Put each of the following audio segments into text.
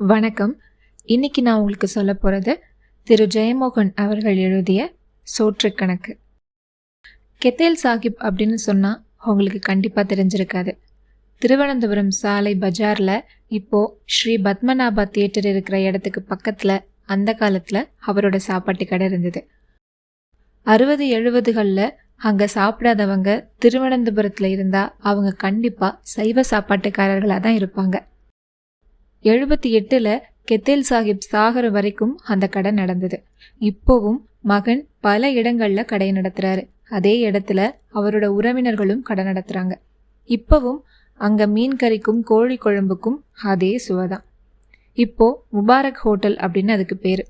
வணக்கம். இன்னைக்கு நான் உங்களுக்கு சொல்ல போகிறது திரு ஜெயமோகன் அவர்கள் எழுதிய சோற்று கணக்கு. கெத்தேல் சாஹிப் அப்படின்னு சொன்னால் உங்களுக்கு கண்டிப்பாக தெரிஞ்சிருக்காது. திருவனந்தபுரம் சாலை பஜாரில் இப்போது ஸ்ரீ பத்மநாபா தியேட்டர் இருக்கிற இடத்துக்கு பக்கத்தில் அந்த காலத்தில் அவரோட சாப்பாட்டு கடை இருந்தது. 60-70களில் அங்கே சாப்பிடாதவங்க திருவனந்தபுரத்தில் இருந்தால் அவங்க கண்டிப்பாக சைவ சாப்பாட்டுக்காரர்களாக தான் இருப்பாங்க. 78ல் கெத்தேல் சாஹிப் சாகர வரைக்கும் அந்த கடை நடந்தது. இப்போவும் மகன் பல இடங்கள்ல கடை நடத்துறாரு. அதே இடத்துல அவரோட உறவினர்களும் கடை நடத்துறாங்க. இப்போவும் அங்க மீன் கறிக்கும் கோழி குழம்புக்கும் அதே சுவைதான். இப்போ முபாரக் ஹோட்டல் அப்படின்னு அதுக்கு பேரு.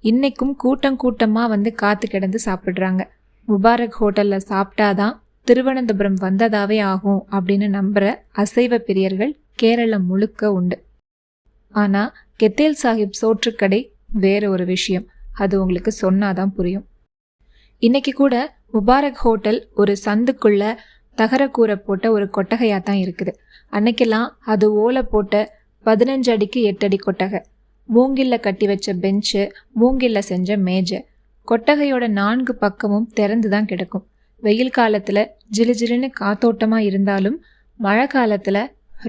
இன்னைக்கும் கூட்டம் கூட்டமா வந்து காத்து கிடந்து சாப்பிடுறாங்க. முபாரக் ஹோட்டல்ல சாப்பிட்டாதான் திருவனந்தபுரம் வந்ததாவே ஆகும் அப்படின்னு நம்புற அசைவ பிரியர்கள் கேரளம் முழுக்க உண்டு. ஆனா கெத்தேல் சாஹிப் சோற்றுக்கடை வேற ஒரு விஷயம். அது உங்களுக்கு சொன்னாதான் புரியும். இன்னைக்கு கூட முபாரக் ஹோட்டல் ஒரு சந்துக்குள்ள தகரக்கூரை போட்ட ஒரு கொட்டகையா தான் இருக்குது. அன்னைக்கெல்லாம் அது ஓலை போட்ட 15 அடிக்கு 8 அடி கொட்டகை, மூங்கில்ல கட்டி வச்ச பெஞ்சு, மூங்கில்ல செஞ்ச மேஜை. கொட்டகையோட 4 பக்கமும் திறந்து தான் கிடக்கும். வெயில் காலத்துல ஜிலுஜிலுன்னு காத்தோட்டமா இருந்தாலும் மழை காலத்துல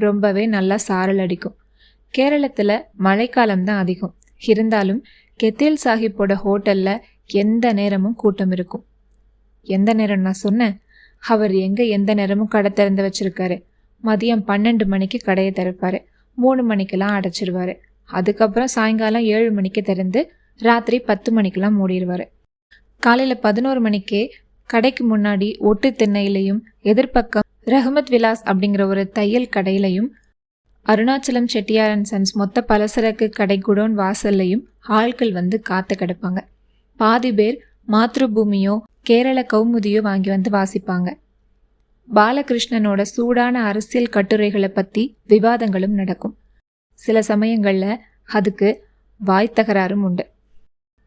ரொம்பவே நல்லா சாரல் அடிக்கும். கேரளத்தில் மழைக்காலம்தான் அதிகம். இருந்தாலும் கெத்தேல் சாஹிப்போட ஹோட்டலில் எந்த நேரமும் கூட்டம் இருக்கும். எந்த நேரம் நான் சொன்னேன்? அவர் எங்கே எந்த நேரமும் கடை திறந்து வச்சிருக்காரு. மதியம் 12 மணிக்கு கடையை திறப்பார். 3 மணிக்கெல்லாம் அடைச்சிருவார். அதுக்கப்புறம் சாயங்காலம் 7 மணிக்கு திறந்து ராத்திரி 10 மணிக்கெல்லாம் மூடிடுவார். காலையில் 11 மணிக்கே கடைக்கு முன்னாடி ஒட்டு திண்ணையிலையும் எதிர்பக்கம் ரஹமத் விலாஸ் அப்படிங்கிற ஒரு தையல் கடையிலையும் அருணாச்சலம் செட்டியார் அண்ட் சன்ஸ் மொத்த பலசரக்கு கடை குடோன் வாசல்லையும் ஆட்கள் வந்து காத்து கிடப்பாங்க. பாதி பேர் மாத்ருபூமியோ கேரள கௌமுதியோ வாங்கி வந்து வாசிப்பாங்க. பாலகிருஷ்ணனோட சூடான அரசியல் கட்டுரைகளை பற்றி விவாதங்களும் நடக்கும். சில சமயங்களில் அதுக்கு வாய் தகராறும் உண்டு.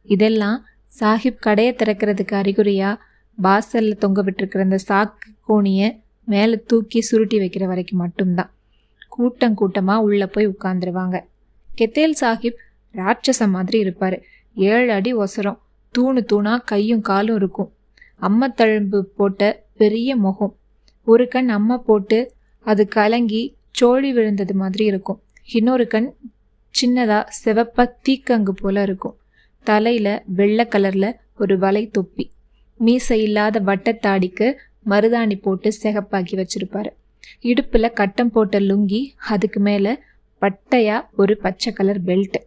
இதெல்லாம் சாஹிப் கடையை திறக்கிறதுக்கு அறிகுறியா வாசல்ல தொங்க விட்டுருக்கிற அந்த சாக்கு கோணியை மேலே தூக்கி சுருட்டி வைக்கிற வரைக்கும் மட்டும்தான். கூட்டம் கூட்டமாக உள்ளே போய் உட்காந்துருவாங்க. கெத்தேல் சாஹிப் ராட்சச மாதிரி இருப்பார். 7 அடி ஒசரம், தூணு தூணா கையும் காலும் இருக்கும். அம்மத்தழும்பு போட்ட பெரிய முகம், ஒரு கண் அம்மை போட்டு அது கலங்கி சோழி விழுந்தது மாதிரி இருக்கும். இன்னொரு கண் சின்னதா சிவப்பா தீக்கங்கு போல இருக்கும். தலையில வெள்ளை கலர்ல ஒரு வலை தொப்பி, மீசை இல்லாத வட்டத்தாடிக்கு மருதாணி போட்டு சிகப்பாக்கி வச்சிருப்பாரு. இடுப்புல கட்டம் போட்ட லுங்கி, அதுக்கு மேல பட்டையா ஒரு பச்சை கலர் பெல்ட்.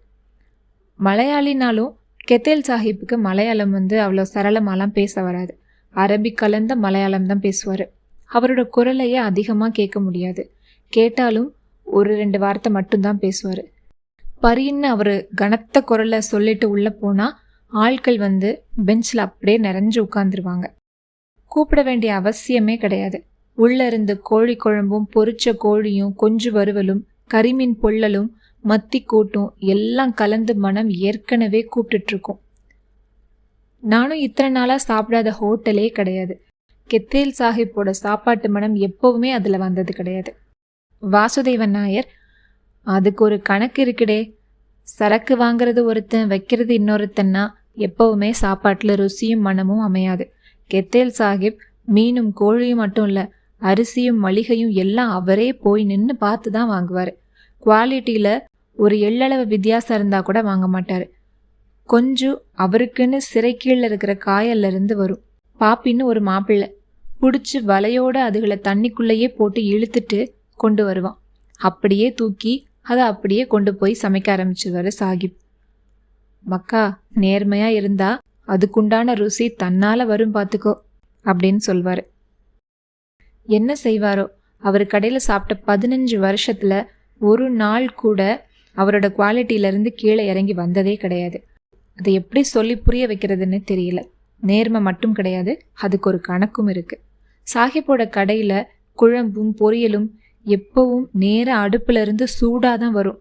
மலையாளினாலும் கெத்தேல் சாஹிப்புக்கு மலையாளம் அவ்வளோ சரளமாலாம் பேச வராது. அரபிக் கலந்த மலையாளம் தான் பேசுவார். அவரோட குரலையே அதிகமாக கேட்க முடியாது. கேட்டாலும் 1-2 வார்த்தை மட்டும்தான் பேசுவார். பரின்னு அவர் கனத்த குரலை சொல்லிட்டு உள்ள போனா ஆட்கள் வந்து பெஞ்சில் அப்படியே நிறைஞ்சு உட்காந்துருவாங்க. கூப்பிட வேண்டிய அவசியமே கிடையாது. உள்ள இருந்து கோழி குழம்பும் பொரிச்ச கோழியும் கொஞ்சு வறுவலும் கரிமீன் பொள்ளலும் மத்தி கூட்டும் எல்லாம் கலந்து மனம் ஏற்கனவே கூப்பிட்டு இருக்கும். நானும் இத்தனை நாளா சாப்பிடாத ஹோட்டலே கிடையாது. கெத்தேல் சாஹிப்போட சாப்பாட்டு மனம் எப்பவுமே அதுல வந்தது கிடையாது. வாசுதேவன் நாயர், அதுக்கு ஒரு கணக்கு இருக்குடே, சரக்கு வாங்குறது ஒருத்தன் வைக்கிறது இன்னொருத்தன்னா எப்பவுமே சாப்பாட்டுல ருசியும் மனமும் அமையாது. கெத்தேல் சாஹிப் மீனும் கோழியும் மட்டும் இல்ல, அரிசியும் மளிகையும் எல்லாம் அவரே போய் நின்று பார்த்து தான் வாங்குவார். குவாலிட்டியில் ஒரு எள்ளளவு வித்தியாசம் இருந்தால் கூட வாங்க மாட்டார். கொஞ்சம் அவருக்குன்னு சிறை கீழே இருக்கிற காயல்ல இருந்து வரும். பாப்பின்னு ஒரு மாப்பிள்ளை பிடிச்சி வலையோட அதுகளை தண்ணிக்குள்ளேயே போட்டு இழுத்துட்டு கொண்டு வருவான். அப்படியே தூக்கி அதை அப்படியே கொண்டு போய் சமைக்க ஆரம்பிச்சிருவாரு சாஹிப். மக்கா, நேர்மையா இருந்தா அதுக்குண்டான ருசி தன்னால வரும் பார்த்துக்கோ அப்படின்னு சொல்வாரு. என்ன செய்வாரோ, அவர் கடையில் சாப்பிட்ட 15 வருஷத்துல ஒரு நாள் கூட அவரோட குவாலிட்டியிலேருந்து கீழே இறங்கி வந்ததே கிடையாது. அதை எப்படி சொல்லி புரிய வைக்கிறதுன்னு தெரியல. நேர்மை மட்டும் கிடையாது, அதுக்கு ஒரு கணக்கும் இருக்கு. சாஹிப்போட கடையில குழம்பும் பொரியலும் எப்பவும் நேர அடுப்புல இருந்து சூடாதான் வரும்.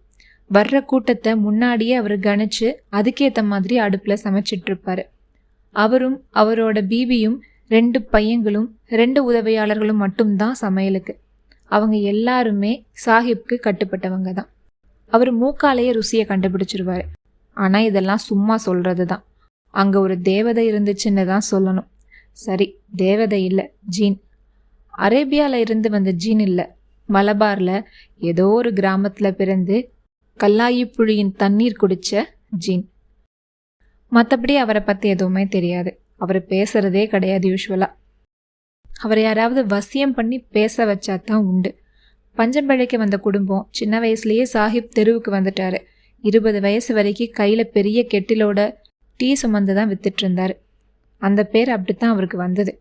வர்ற கூட்டத்தை முன்னாடியே அவர் கணிச்சு அதுக்கேற்ற மாதிரி அடுப்புல சமைச்சிட்டு இருப்பாரு. அவரும் அவரோட பீபியும் 2 பையங்களும் 2 உதவியாளர்களும் மட்டும்தான் சமையலுக்கு. அவங்க எல்லாருமே சாஹிப்க்கு கட்டுப்பட்டவங்க தான். அவர் மூக்காலேயே ருசியை கண்டுபிடிச்சிருவாரு. ஆனா இதெல்லாம் சும்மா சொல்றது தான். அங்க ஒரு தேவதை இருந்துச்சுன்னு தான் சொல்லணும். சரி, தேவதை இல்ல, ஜீன். அரேபியால இருந்து வந்த ஜீன் இல்ல, மலபார்ல ஏதோ ஒரு கிராமத்துல பிறந்து கல்லாயி புழியின் தண்ணீர் குடிச்ச ஜீன். மற்றபடி அவரை பத்தி எதுவுமே தெரியாது. அவர் பேசுறதே கிடையாது யூஸ்வலா. அவரை யாராவது வசியம் பண்ணி பேச வச்சா தான் உண்டு. பஞ்சம்பிழைக்கு வந்த குடும்பம். சின்ன வயசுலயே சாஹிப் தெருவுக்கு வந்துட்டாரு. 20 வயசு வரைக்கும் கையில பெரிய கெட்டிலோட டீ சுமந்து தான் வித்துட்டு இருந்தாரு. அந்த பேர் அப்படித்தான் அவருக்கு வந்தது.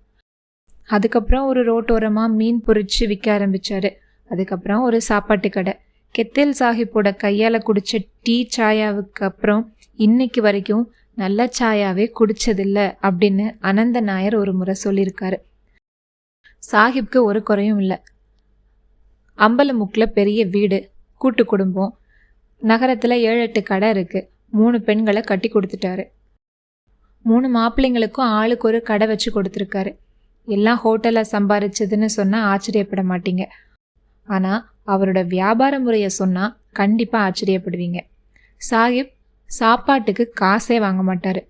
அதுக்கப்புறம் ஒரு ரோட்டோரமா மீன் பொரிச்சு விற்க ஆரம்பிச்சாரு. அதுக்கப்புறம் ஒரு சாப்பாட்டு கடை. கெத்தேல் சாஹிப்போட கையால குடிச்ச டீ சாயாவுக்கு அப்புறம் இன்னைக்கு வரைக்கும் நல்ல சாயாவே குடிச்சதில்ல அப்படின்னு அனந்த நாயர் ஒரு முறை சொல்லியிருக்காரு. சாஹிப்க்கு ஒரு குறையும் இல்லை. அம்பலமுக்கில் பெரிய வீடு, கூட்டு குடும்பம், நகரத்தில் 7-8 கடை இருக்கு. 3 பெண்களை கட்டி கொடுத்துட்டாரு. 3 மாப்பிள்ளைங்களுக்கும் ஆளுக்கு ஒரு கடை வச்சு கொடுத்துருக்காரு. எல்லாம் ஹோட்டலில் சம்பாரிச்சதுன்னு சொன்னால் ஆச்சரியப்பட மாட்டீங்க. ஆனால் அவரோட வியாபார முறையை சொன்னால் கண்டிப்பாக ஆச்சரியப்படுவீங்க. சாஹிப் சாப்பாட்டுக்கு காசே வாங்க மாட்டார்.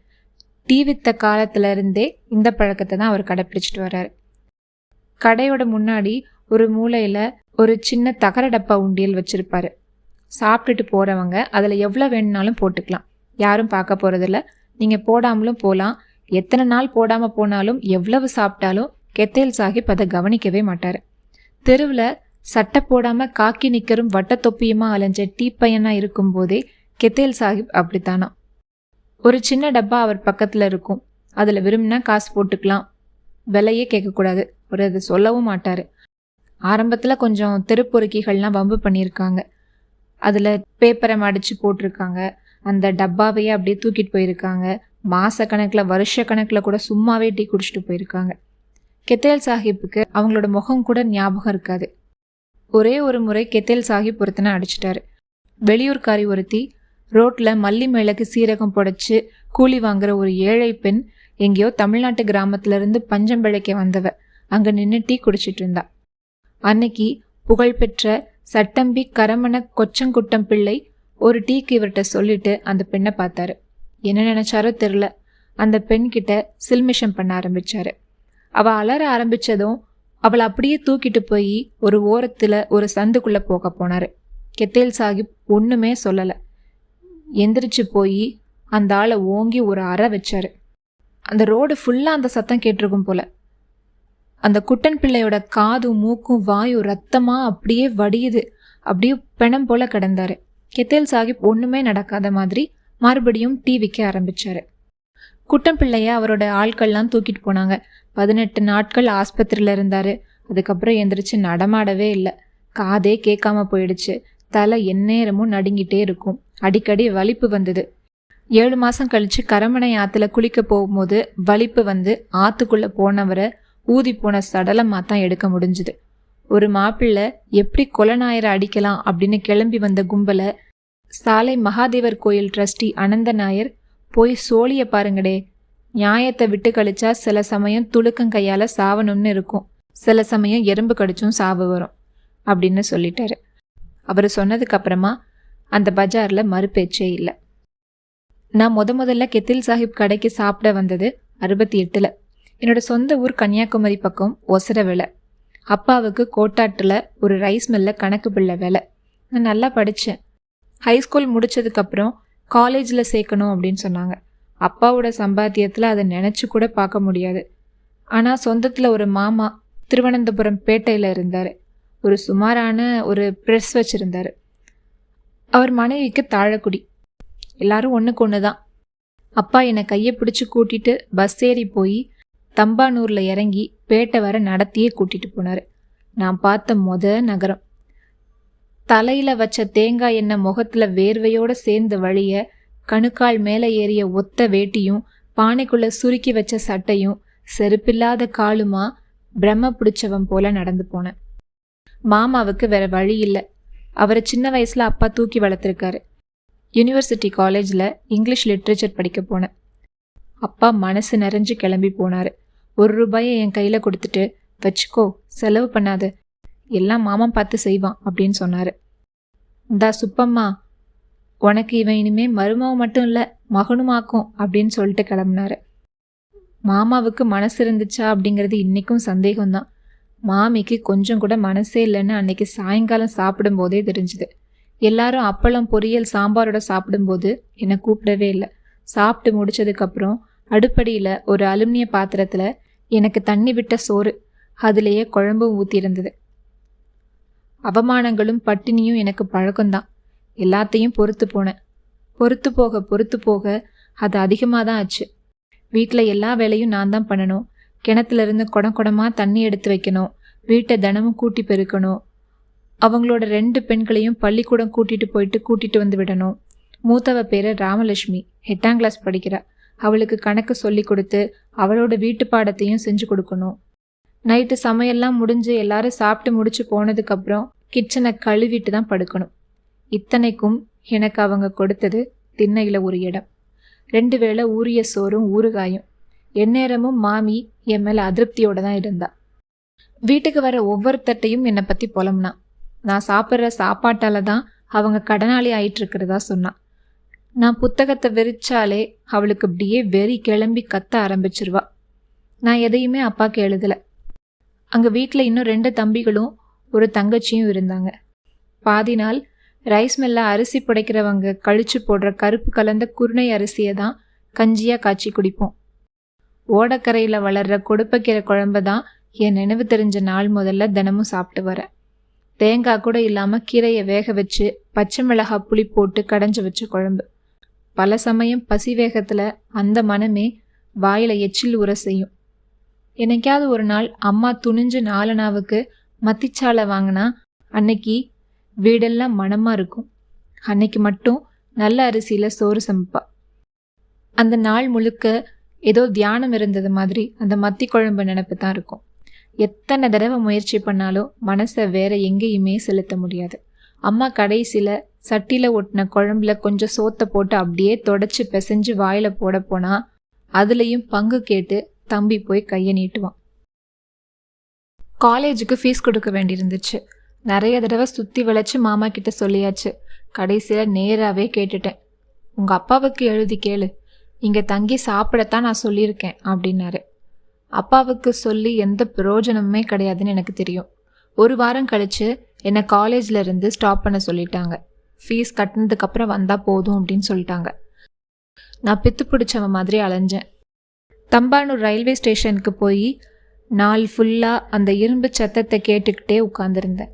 டீ வித்த காலத்துல இருந்தே இந்த பழக்கத்தை தான் அவர் கடைப்பிடிச்சிட்டு வர்றாரு. கடையோட முன்னாடி ஒரு மூலையில் ஒரு சின்ன தகர டப்பா உண்டியல் வச்சுருப்பாரு. சாப்பிட்டுட்டு போகிறவங்க அதில் எவ்வளோ வேணுனாலும் போட்டுக்கலாம். யாரும் பார்க்க போகிறதில்ல. நீங்கள் போடாமலும் போகலாம். எத்தனை நாள் போடாமல் போனாலும் எவ்வளவு சாப்பிட்டாலும் கெத்தேல் சாஹிப் அதை கவனிக்கவே மாட்டார். தெருவில் சட்டை போடாமல் காக்கி நிக்கரும் வட்ட தொப்பியுமா அலைஞ்ச டீ பையனாக இருக்கும்போதே கெத்தேல் சாஹிப் அப்படித்தானா. ஒரு சின்ன டப்பா அவர் பக்கத்தில் இருக்கும். அதில் விரும்பினா காசு போட்டுக்கலாம். விலையே கேட்கக்கூடாது. அவர் அதை சொல்லவும் மாட்டார். ஆரம்பத்தில் கொஞ்சம் தெருப்பொறுக்கிகள்லாம் வம்பு பண்ணியிருக்காங்க. அதில் பேப்பரை மடித்து போட்டிருக்காங்க. அந்த டப்பாவையே அப்படியே தூக்கிட்டு போயிருக்காங்க. மாதக்கணக்கில் வருஷக்கணக்கில் கூட சும்மாவே டீ குடிச்சிட்டு போயிருக்காங்க. கெத்தேல் சாஹிப்புக்கு அவங்களோட முகம் கூட ஞாபகம் இருக்காது. ஒரே ஒரு முறை கெத்தேல் சாஹிப் ஒருத்தனை அடிச்சிட்டாரு. வெளியூர்காரி ஒருத்தி ரோட்டில் மல்லி மிளகு சீரகம் புடைச்சி கூலி வாங்குற ஒரு ஏழை பெண் எங்கேயோ தமிழ்நாட்டு கிராமத்திலிருந்து பஞ்சம் பிழைக்க வந்தவ அங்கே நின்று டீ குடிச்சிட்டு இருந்தா. அன்னைக்கு புகழ்பெற்ற சட்டம்பி கரமண கொச்சங்குட்டம் பிள்ளை ஒரு டீக்கு இவர்கிட்ட சொல்லிட்டு அந்த பெண்ணை பார்த்தாரு. என்ன நினைச்சாரோ தெரில, அந்த பெண்கிட்ட சில்மிஷம் பண்ண ஆரம்பிச்சாரு. அவள் அலற ஆரம்பிச்சதும் அவளை அப்படியே தூக்கிட்டு போய் ஒரு ஓரத்தில் ஒரு சந்துக்குள்ளே போக போனார். கெத்தேல் சாஹிப் ஒன்றுமே சொல்லலை. எந்திரிச்சு போய் அந்த ஆளை ஓங்கி ஒரு அறை வச்சாரு. அந்த ரோடு ஃபுல்லாக அந்த சத்தம் கேட்டிருக்கும் போல. அந்த குட்டன் பிள்ளையோட காதும் மூக்கும் வாயும் ரத்தமாக அப்படியே வடியுது. அப்படியே பிணம் போல கிடந்தாரு. கெத்தேல் சாஹிப் ஒன்றுமே நடக்காத மாதிரி மறுபடியும் டீ விற்க ஆரம்பிச்சாரு. குட்டன் பிள்ளைய அவரோட ஆட்கள்லாம் தூக்கிட்டு போனாங்க. 18 நாட்கள் ஆஸ்பத்திரியில் இருந்தார். அதுக்கப்புறம் எந்திரிச்சு நடமாடவே இல்லை. காதே கேட்காம போயிடுச்சு. தலை எந்நேரமும் நடுங்கிட்டே இருக்கும். அடிக்கடி வலிப்பு வந்தது. 7 மாதம் கழிச்சு கரமனை ஆற்றுல குளிக்க போகும்போது வலிப்பு வந்து ஆற்றுக்குள்ளே போனவரை ஊதி போன சடலமாக தான் எடுக்க முடிஞ்சுது. ஒரு மாப்பிள்ளை எப்படி கொலநாயரை அடிக்கலாம் அப்படின்னு கிளம்பி வந்த கும்பலை சாலை மகாதேவர் கோயில் ட்ரஸ்டி அனந்த நாயர் போய் சோழிய பாருங்கடே, நியாயத்தை விட்டு கழிச்சா சில சமயம் துளுக்கம் கையால் சாவணும்னு இருக்கும், சில சமயம் எறும்பு கடிச்சும் சாவு வரும் அப்படின்னு சொல்லிட்டாரு. அவர் சொன்னதுக்கு அப்புறமா அந்த பஜாரில் மறுபேச்சே இல்லை. நான் முதல்ல கெத்தேல் சாஹிப் கடைக்கு சாப்பிட வந்தது 68. என்னோட சொந்த ஊர் கன்னியாகுமரி பக்கம் ஒசர வேலை. அப்பாவுக்கு கோட்டாட்டில் ஒரு ரைஸ் மில்லில் கணக்கு பிள்ளை வேலை. நான் நல்லா படித்தேன். ஹைஸ்கூல் முடித்ததுக்கப்புறம் காலேஜில் சேர்க்கணும் அப்படின்னு சொன்னாங்க. அப்பாவோட சம்பாத்தியத்தில் அதை நினச்சி கூட பார்க்க முடியாது. ஆனால் சொந்தத்தில் ஒரு மாமா திருவனந்தபுரம் பேட்டையில் இருந்தார். ஒரு சுமாரான ஒரு ப்ரெஸ் வச்சுருந்தார். அவர் மனைவிக்கு தாழக்குடி. எல்லாரும் ஒன்றுக்கு ஒன்று தான். அப்பா என்னை கையை பிடிச்சி கூட்டிகிட்டு பஸ் ஏறி போய் தம்பானூரில் இறங்கி பேட்டை வர நடத்தியே கூட்டிகிட்டு போனார். நான் பார்த்த நகரம். தலையில் வச்ச தேங்காய் எண்ணெய் முகத்தில் வேர்வையோடு சேர்ந்த வழிய கணுக்கால் மேலே ஏறிய ஒத்த வேட்டியும் பானைக்குள்ளே சுருக்கி வச்ச சட்டையும் செருப்பில்லாத காலுமா பிரம்ம பிடிச்சவன் போல நடந்து போனேன். மாமாவுக்கு வேற வழி இல்லை. அவரை சின்ன வயசில் அப்பா தூக்கி வளர்த்துருக்காரு. யூனிவர்சிட்டி காலேஜில் இங்கிலீஷ் லிட்ரேச்சர் படிக்க போனேன். அப்பா மனசு நிறைஞ்சு கிளம்பி போனார். ₹1 என் கையில் கொடுத்துட்டு, வச்சுக்கோ, செலவு பண்ணாது, எல்லாம் மாமா பார்த்து செய்வான் அப்படின்னு சொன்னார். இந்தா சுப்பம்மா, உனக்கு இவன் இனிமே மருமவன் மட்டும் இல்லை மகனுமாக்கும் அப்படின்னு சொல்லிட்டு கிளம்புனாரு. மாமாவுக்கு மனசு இருந்துச்சா அப்படிங்கிறது இன்றைக்கும் சந்தேகம்தான். மாமிக்கு கொஞ்சம் கூட மனசே இல்லைன்னு அன்னைக்கு சாயங்காலம் சாப்பிடும்போதே தெரிஞ்சுது. எல்லாரும் அப்பளம் பொரியல் சாம்பாரோட சாப்பிடும்போது என்னை கூப்பிடவே இல்லை. சாப்பிட்டு முடிச்சதுக்கப்புறம் அடுப்படியில் ஒரு அலுமினிய பாத்திரத்தில் எனக்கு தண்ணி விட்ட சோறு, அதுலேயே குழம்பும் ஊற்றியிருந்தது. அவமானங்களும் பட்டினியும் எனக்கு பழக்கம்தான். எல்லாத்தையும் பொறுத்து போனேன். பொறுத்து போக அது அதிகமாக தான் ஆச்சு. வீட்டில் எல்லா வேலையும் நான் தான் பண்ணணும். கிணத்துலேருந்து குடமாக தண்ணி எடுத்து வைக்கணும். வீட்டை தினமும் கூட்டி பெருக்கணும். அவங்களோட 2 பெண்களையும் பள்ளிக்கூடம் கூட்டிட்டு வந்து விடணும். மூத்தவ பேர் ராமலட்சுமி, 8ஆம் கிளாஸ் படிக்கிறா. அவளுக்கு கணக்கு சொல்லி கொடுத்து அவளோட வீட்டு பாடத்தையும் செஞ்சு கொடுக்கணும். நைட்டு சமையல்லாம் முடிஞ்சு எல்லாரும் சாப்பிட்டு முடிச்சு போனதுக்கப்புறம் கிச்சனை கழுவிட்டு தான் படுக்கணும். இத்தனைக்கும் எனக்கு அவங்க கொடுத்தது திண்ணையில் ஒரு இடம், 2 வேளை ஊறிய சோறும் ஊறுகாயும். எந்நேரமும் மாமி என் மேலே அதிருப்தியோடு தான் இருந்தா. வீட்டுக்கு வர ஒவ்வொருத்தட்டையும் என்னை பற்றி புலம்புனா. நான் சாப்பிட்ற சாப்பாட்டால் தான் அவங்க கடனாளி ஆயிட்டு இருக்கிறதா சொன்னான். நான் புத்தகத்தை விரிச்சாலே அவளுக்கு அப்படியே வெறி கிளம்பி கத்த ஆரம்பிச்சிருவா. நான் எதையுமே அப்பாவுக்கு எழுதலை. அங்கே வீட்டில் இன்னும் 2 தம்பிகளும் ஒரு தங்கச்சியும் இருந்தாங்க. பாதி நாள் ரைஸ் மில்ல அரிசி புடைக்கிறவங்க கழிச்சு போடுற கருப்பு கலந்த குருணை அரிசியை தான் கஞ்சியாக காய்ச்சி குடிப்போம். ஓடக்கரையில் வளர்கிற கொடுப்பக்கீரை குழம்பு தான் என் நினைவு தெரிஞ்ச நாள் முதல்ல தினமும் சாப்பிட்டு வரேன். தேங்காய் கூட இல்லாமல் கீரையை வேக வச்சு பச்சை மிளகாய் புளி போட்டு கடைஞ்சி வச்ச குழம்பு. பல சமயம் பசி வேகத்தில் அந்த மனமே வாயில் எச்சில் ஊற செய்யும். என்னைக்காவது ஒரு நாள் அம்மா துணிஞ்சு 4 நாவுக்கு மத்திச்சாலை வாங்கினா அன்னைக்கு வீடெல்லாம் மணமாக இருக்கும். அன்னைக்கு மட்டும் நல்ல அரிசியில் சோறு சமைப்பா. அந்த நாள் முழுக்க ஏதோ தியானம் இருந்தது மாதிரி அந்த மத்தி குழம்பு நினப்பு தான் இருக்கும். எத்தனை தடவை முயற்சி பண்ணாலும் மனசை வேற எங்கேயுமே செலுத்த முடியாது. அம்மா கடைசியில் சட்டியில் ஒட்டின குழம்புல கொஞ்சம் சோத்தை போட்டு அப்படியே தொடச்சி பிசைஞ்சு வாயில் போட போனால் அதுலேயும் பங்கு கேட்டு தம்பி போய் கையை நீட்டுவான். காலேஜுக்கு ஃபீஸ் கொடுக்க வேண்டியிருந்துச்சு. நிறைய தடவை சுற்றி வளைச்சு மாமா கிட்ட சொல்லியாச்சு. கடைசியில் நேராகவே கேட்டுட்டேன். உங்கள் அப்பாவுக்கு எழுதி கேளு, இங்கே தங்கி சாப்பிடத்தான் நான் சொல்லியிருக்கேன் அப்படின்னாரு. அப்பாவுக்கு சொல்லி எந்த பிரயோஜனமுமே கிடையாதுன்னு எனக்கு தெரியும். 1 வாரம் கழித்து என்னை காலேஜில் இருந்து ஸ்டாப் பண்ண சொல்லிட்டாங்க. ஃபீஸ் கட்டினதுக்கப்புறம் வந்தால் போதும் அப்படின்னு சொல்லிட்டாங்க. நான் பித்து பிடிச்சவன் மாதிரி அலைஞ்சேன். தம்பானூர் ரயில்வே ஸ்டேஷனுக்கு போய் நாள் ஃபுல்லாக அந்த இரும்பு சத்தத்தை கேட்டுக்கிட்டே உட்காந்துருந்தேன்.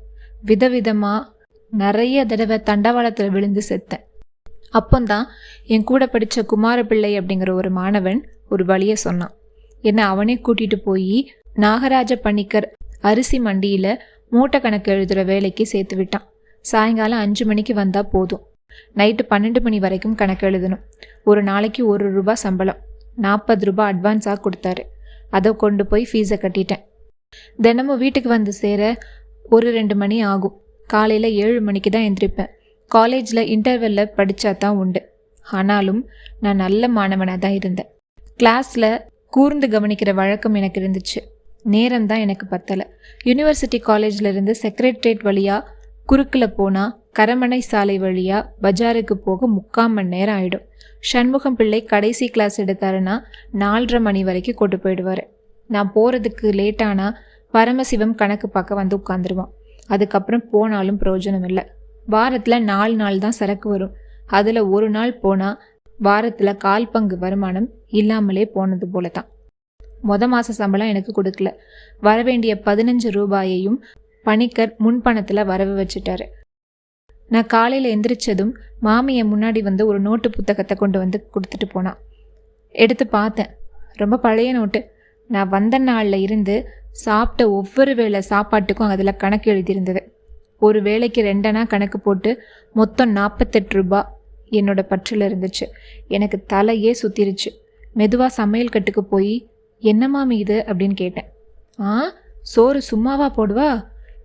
விதவிதமாக நிறைய தடவை தண்டவாளத்தில் விழுந்து செத்தேன். அப்போந்தான் என் கூட படித்த குமாரபிள்ளை அப்படிங்கிற ஒரு மாணவன் ஒரு வழியை சொன்னான். என்னை அவனே கூட்டிகிட்டு போய் நாகராஜ பணிக்கர் அரிசி மண்டியில் மூட்டை கணக்கு எழுதுகிற வேலைக்கு சேர்த்து விட்டான். சாயங்காலம் 5 மணிக்கு வந்தால் போதும். நைட்டு 12 மணி வரைக்கும் கணக்கு எழுதணும். ஒரு நாளைக்கு 1 ரூபா சம்பளம், 40 ரூபா அட்வான்ஸாக கொடுத்தாரு. அதை கொண்டு போய் ஃபீஸை கட்டிட்டேன். தினமும் வீட்டுக்கு வந்து சேர 1-2 மணி ஆகும். காலையில் 7 மணிக்கு தான் எந்திரிப்பேன். காலேஜில் இன்டர்வெல்லில் படித்தா தான் உண்டு. ஆனாலும் நான் நல்ல மாணவனாக தான் இருந்தேன். கிளாஸில் கூர்ந்து கவனிக்கிற வழக்கம் எனக்கு இருந்துச்சு. நேரம் தான் எனக்கு பத்தலை. யூனிவர்சிட்டி காலேஜில் இருந்து செக்ரட்டரியேட் வழியாக குறுக்கில் போனால் கரமனை சாலை வழியாக பஜாருக்கு போக 3/4 மணி நேரம் ஆகிடும். சண்முகம் பிள்ளை கடைசி கிளாஸ் எடுத்தாருன்னா 4:30 மணி வரைக்கும் கொண்டு போயிடுவார். நான் போகிறதுக்கு லேட்டானால் பரமசிவம் கணக்கு பார்க்க வந்து உட்காந்துருவான். அதுக்கப்புறம் போனாலும் பிரயோஜனம் இல்லை. வாரத்தில் 4 நாள் தான் சரக்கு வரும். அதில் ஒரு நாள் போனால் வாரத்தில் 1/4 பங்கு வருமானம் இல்லாமலே போனது போல தான். மாத சம்பளம் எனக்கு கொடுக்கல. வரவேண்டிய 15 ரூபாயையும் பணிக்கர் முன்பணத்தில் வரவு வச்சுட்டாரு. நான் காலையில் எந்திரிச்சதும் மாமியை முன்னாடி வந்து ஒரு நோட்டு புத்தகத்தை கொண்டு வந்து கொடுத்துட்டு போனான். எடுத்து பார்த்தேன். ரொம்ப பழைய நோட்டு. நான் வந்த நாளில் இருந்து சாப்பிட்ட ஒவ்வொரு வேளை சாப்பாட்டுக்கும் அதில் கணக்கு எழுதியிருந்தது. ஒரு வேளைக்கு 2 அணா கணக்கு போட்டு மொத்தம் 48 ரூபா என்னோட பற்றில் இருந்துச்சு. எனக்கு தலையே சுத்திருச்சு. மெதுவாக சமையல் கட்டுக்கு போய் என்ன மாமி இது அப்படின்னு கேட்டேன். சோறு சும்மாவா போடுவா,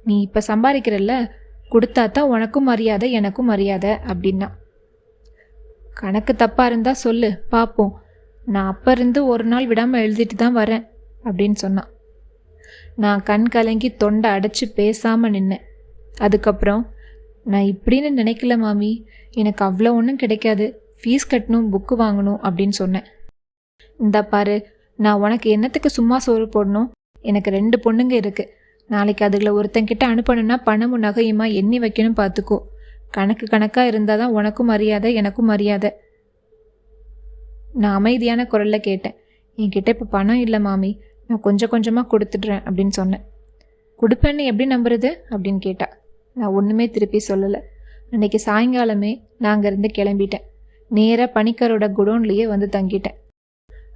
நீ இப்போ சம்பாதிக்கிறல்ல, கொடுத்தா தான் உனக்கும் மரியாதை எனக்கும் மரியாதை அப்படின்னா. கணக்கு தப்பாக இருந்தால் சொல்லு பார்ப்போம், நான் அப்போ இருந்து ஒரு நாள் விடாமல் எழுதிட்டு தான் வரேன் அப்படின்னு சொன்னான். நான் கண் கலங்கி தொண்டை அடைச்சி பேசாமல் நின்னேன். அதுக்கப்புறம் நான் இப்படின்னு நினைக்கல மாமி, எனக்கு அவ்வளோ ஒன்றும் கிடைக்காது, ஃபீஸ் கட்டணும், புக்கு வாங்கணும் அப்படின்னு சொன்னேன். இந்தா பாரு, நான் உனக்கு என்னத்துக்கு சும்மா சோறு போடணும்? எனக்கு 2 பொண்ணுங்க இருக்குது. நாளைக்கு அதுகளை ஒருத்தங்கிட்ட அனுப்பணுன்னா பணமும் நகையுமா எண்ணி வைக்கணும், பார்த்துக்கோ. கணக்காக இருந்தால் தான் உனக்கும் மரியாதை, எனக்கும் மரியாதை. நான் அமைதியான குரலில் கேட்டேன். என்கிட்ட இப்போ பணம் இல்லை மாமி, நான் கொஞ்சம் கொஞ்சமாக கொடுத்துட்றேன் அப்படின்னு சொன்னேன். கொடுப்பேன்னு எப்படி நம்புறது அப்படின்னு கேட்டா. நான் ஒன்றுமே திருப்பி சொல்லலை. அன்றைக்கி சாயங்காலமே நான் அங்கேருந்து கிளம்பிட்டேன். நேராக பணிக்கரோட குடோன்லேயே வந்து தங்கிட்டேன்.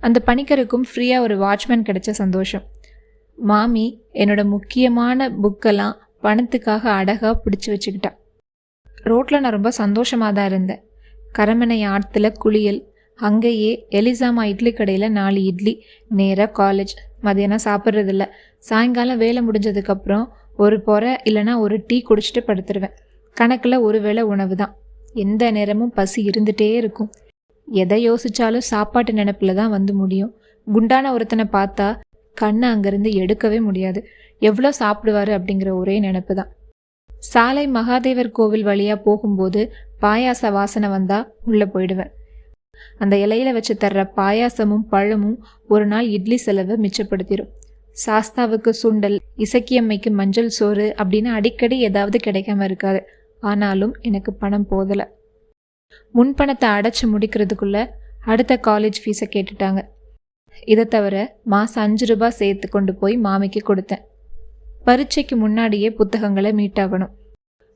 அந்த பணிக்கருக்கும் ஃப்ரீயாக ஒரு வாட்ச்மேன் கிடைச்ச சந்தோஷம். மாமி என்னோட முக்கியமான புக்கெல்லாம் பணத்துக்காக அழகாக பிடிச்சி வச்சுக்கிட்டா. ரோட்டில் நான் ரொம்ப சந்தோஷமாக தான் இருந்தேன். கரமனை ஆற்றுல குளியல், அங்கேயே எலிசாமா இட்லி கடையில் 4 இட்லி, நேராக காலேஜ். மதியானம் சாப்பிட்றதில்ல. சாயங்காலம் வேலை முடிஞ்சதுக்கப்புறம் ஒரு பொறை இல்லைனா ஒரு டீ குடிச்சிட்டு படுத்துருவேன். கணக்கில் ஒரு வேளை உணவு தான். எந்த நேரமும் பசி இருந்துகிட்டே இருக்கும். எதை யோசித்தாலும் சாப்பாட்டு நினைப்பில் தான் வந்து முடியும். குண்டான ஒருத்தனை பார்த்தா கண்ணை அங்கேருந்து எடுக்கவே முடியாது. எவ்வளோ சாப்பிடுவார் அப்படிங்கிற ஒரே நினப்பு தான். சாலை மகாதேவர் கோவில் வழியாக போகும்போது பாயாச வாசனை வந்தால் உள்ளே போயிடுவேன். அந்த இலையில வச்சு தர்ற பாயாசமும் பழமும் ஒரு நாள் இட்லி செலவை மிச்சப்படுத்திடும். சாஸ்தாவுக்கு சுண்டல், இசக்கியம்மைக்கு மஞ்சள் சோறு அப்படின்னு அடிக்கடி ஏதாவது கிடைக்காம இருக்காது. ஆனாலும் எனக்கு பணம் போதலை. முன்பணத்தை அடைச்சி முடிக்கிறதுக்குள்ள அடுத்த காலேஜ் ஃபீஸை கேட்டுட்டாங்க. இதை தவிர மாதம் 5 ரூபாய் சேர்த்து கொண்டு போய் மாமிக்கு கொடுத்தேன். பரீட்சைக்கு முன்னாடியே புத்தகங்களை மீட்டாகணும்.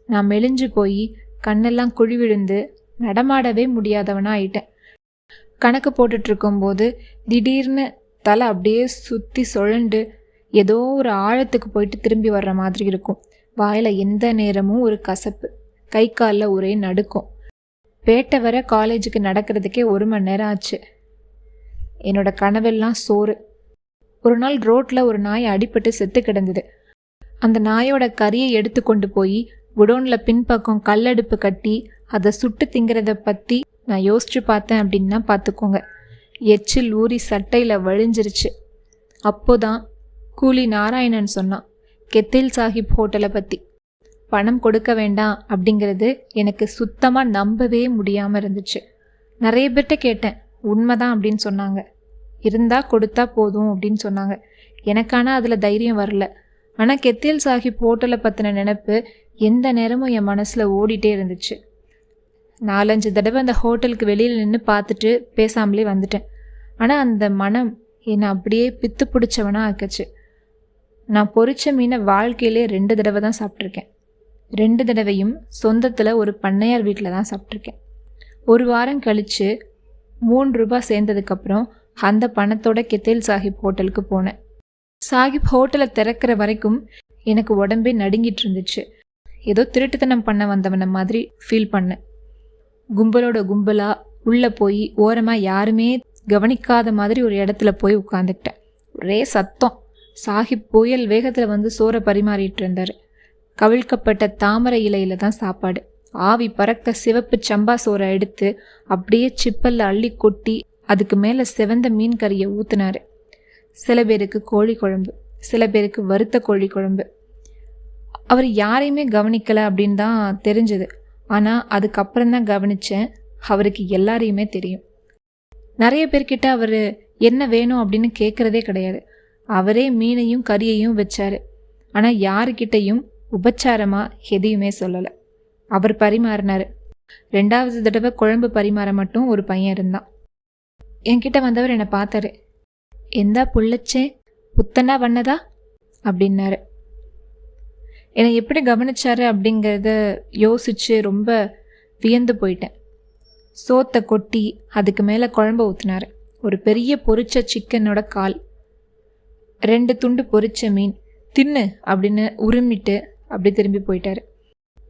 நான் மெலிஞ்சு போய் கண்ணெல்லாம் குழி விழுந்து நடமாடவே முடியாதவனா ஆயிட்டேன். கணக்கு போட்டுட்ருக்கும்போது திடீர்னு தலை அப்படியே சுற்றி சுழண்டு ஏதோ ஒரு ஆழத்துக்கு போயிட்டு திரும்பி வர்ற மாதிரி இருக்கும். வாயில் எந்த நேரமும் ஒரு கசப்பு, கை காலில் ஒரே நடுக்கும். பேட்டை வர காலேஜுக்கு நடக்கிறதுக்கே 1 மணி நேரம் ஆச்சு. என்னோட கனவெல்லாம் சோறு. ஒரு நாள் ரோட்டில் ஒரு நாய் அடிபட்டு செத்து கிடந்தது. அந்த நாயோட கறியை எடுத்து கொண்டு போய் குடோனில் பின்பக்கம் கல்லடுப்பு கட்டி அதை சுட்டு திங்கிறத பற்றி நான் யோசிச்சு பார்த்தேன் அப்படின்னா பார்த்துக்கோங்க. எச்சில் ஊறி சட்டையில் வழிஞ்சிருச்சு. அப்போதான் கூலி நாராயணன் சொன்னான் கெத்தில் சாஹிப் ஹோட்டலை பற்றி. பணம் கொடுக்க வேண்டாம் அப்படிங்கிறது எனக்கு சுத்தமாக நம்பவே முடியாமல் இருந்துச்சு. நிறைய பேர்கிட்ட கேட்டேன், உண்மைதான் அப்படின்னு சொன்னாங்க. இருந்தால் கொடுத்தா போதும் அப்படின்னு சொன்னாங்க. எனக்கான அதில் தைரியம் வரல. ஆனால் கெத்தில் சாஹிப் ஹோட்டலை பற்றின நினப்பு எந்த நேரமும் என் மனசில் ஓடிட்டே இருந்துச்சு. 4-5 தடவை அந்த ஹோட்டலுக்கு வெளியில் நின்று பார்த்துட்டு பேசாமலே வந்துட்டேன். ஆனால் அந்த மனம் என்னை அப்படியே பித்து பிடிச்சவனா ஆக்குச்சு. நான் பொரிச்ச மீனை வாழ்க்கையிலே 2 தடவை தான் சாப்பிட்ருக்கேன். 2 தடவையும் சொந்தத்தில் ஒரு பண்ணையார் வீட்டில் தான் சாப்பிட்ருக்கேன். 1 வாரம் கழித்து 3 ரூபாய் சேர்ந்ததுக்கப்புறம் அந்த பணத்தோட கெத்தில் சாஹிப் ஹோட்டலுக்கு போனேன். சாஹிப் ஹோட்டலை திறக்கிற வரைக்கும் எனக்கு உடம்பே நடுங்கிட்டு இருந்துச்சு. ஏதோ திருட்டுத்தனம் பண்ண வந்தவன மாதிரி ஃபீல் பண்ணேன். கும்பலோட கும்பலாக உள்ளே போய் ஓரமாக யாருமே கவனிக்காத மாதிரி ஒரு இடத்துல போய் உட்காந்துக்கிட்டேன். ஒரே சத்தம். சாஹிப் புயல் வேகத்தில் வந்து சோறை பரிமாறிட்டு இருந்தார். கவிழ்க்கப்பட்ட தாமரை இலையில தான் சாப்பாடு. ஆவி பறக்க சிவப்பு சம்பா சோறை எடுத்து அப்படியே சிப்பல்ல அள்ளி கொட்டி அதுக்கு மேலே செவந்த மீன் கறியை ஊற்றினார். சில பேருக்கு கோழி குழம்பு, சில பேருக்கு வறுத்த கோழி குழம்பு. அவர் யாரையுமே கவனிக்கலை அப்படின்னு தான் தெரிஞ்சது. ஆனால் அதுக்கப்புறம் தான் கவனித்தேன், அவருக்கு எல்லாரையுமே தெரியும். நிறைய பேர்கிட்ட அவர் என்ன வேணும் அப்படின்னு கேட்குறதே கிடையாது. அவரே மீனையும் கறியையும் வச்சார். ஆனால் யாருக்கிட்டையும் உபச்சாரமாக எதையுமே சொல்லலை. அவர் பரிமாறினார். 2வது தடவை குழம்பு பரிமாற மட்டும் ஒரு பையன் இருந்தான். என்கிட்ட வந்தவர் என்னை பார்த்தாரு. எந்தா புள்ளச்சே, புத்தனா வண்ணதா அப்படின்னாரு. என்னை எப்படி கவனிச்சாரு அப்படிங்கிறத யோசித்து ரொம்ப வியந்து போயிட்டேன். சோத்தை கொட்டி அதுக்கு மேலே குழம்பு ஊற்றினார். ஒரு பெரிய பொரிச்ச சிக்கனோட கால், 2 துண்டு பொரிச்ச மீன். தின்னு அப்படின்னு உருமிட்டு அப்படி திரும்பி போயிட்டார்.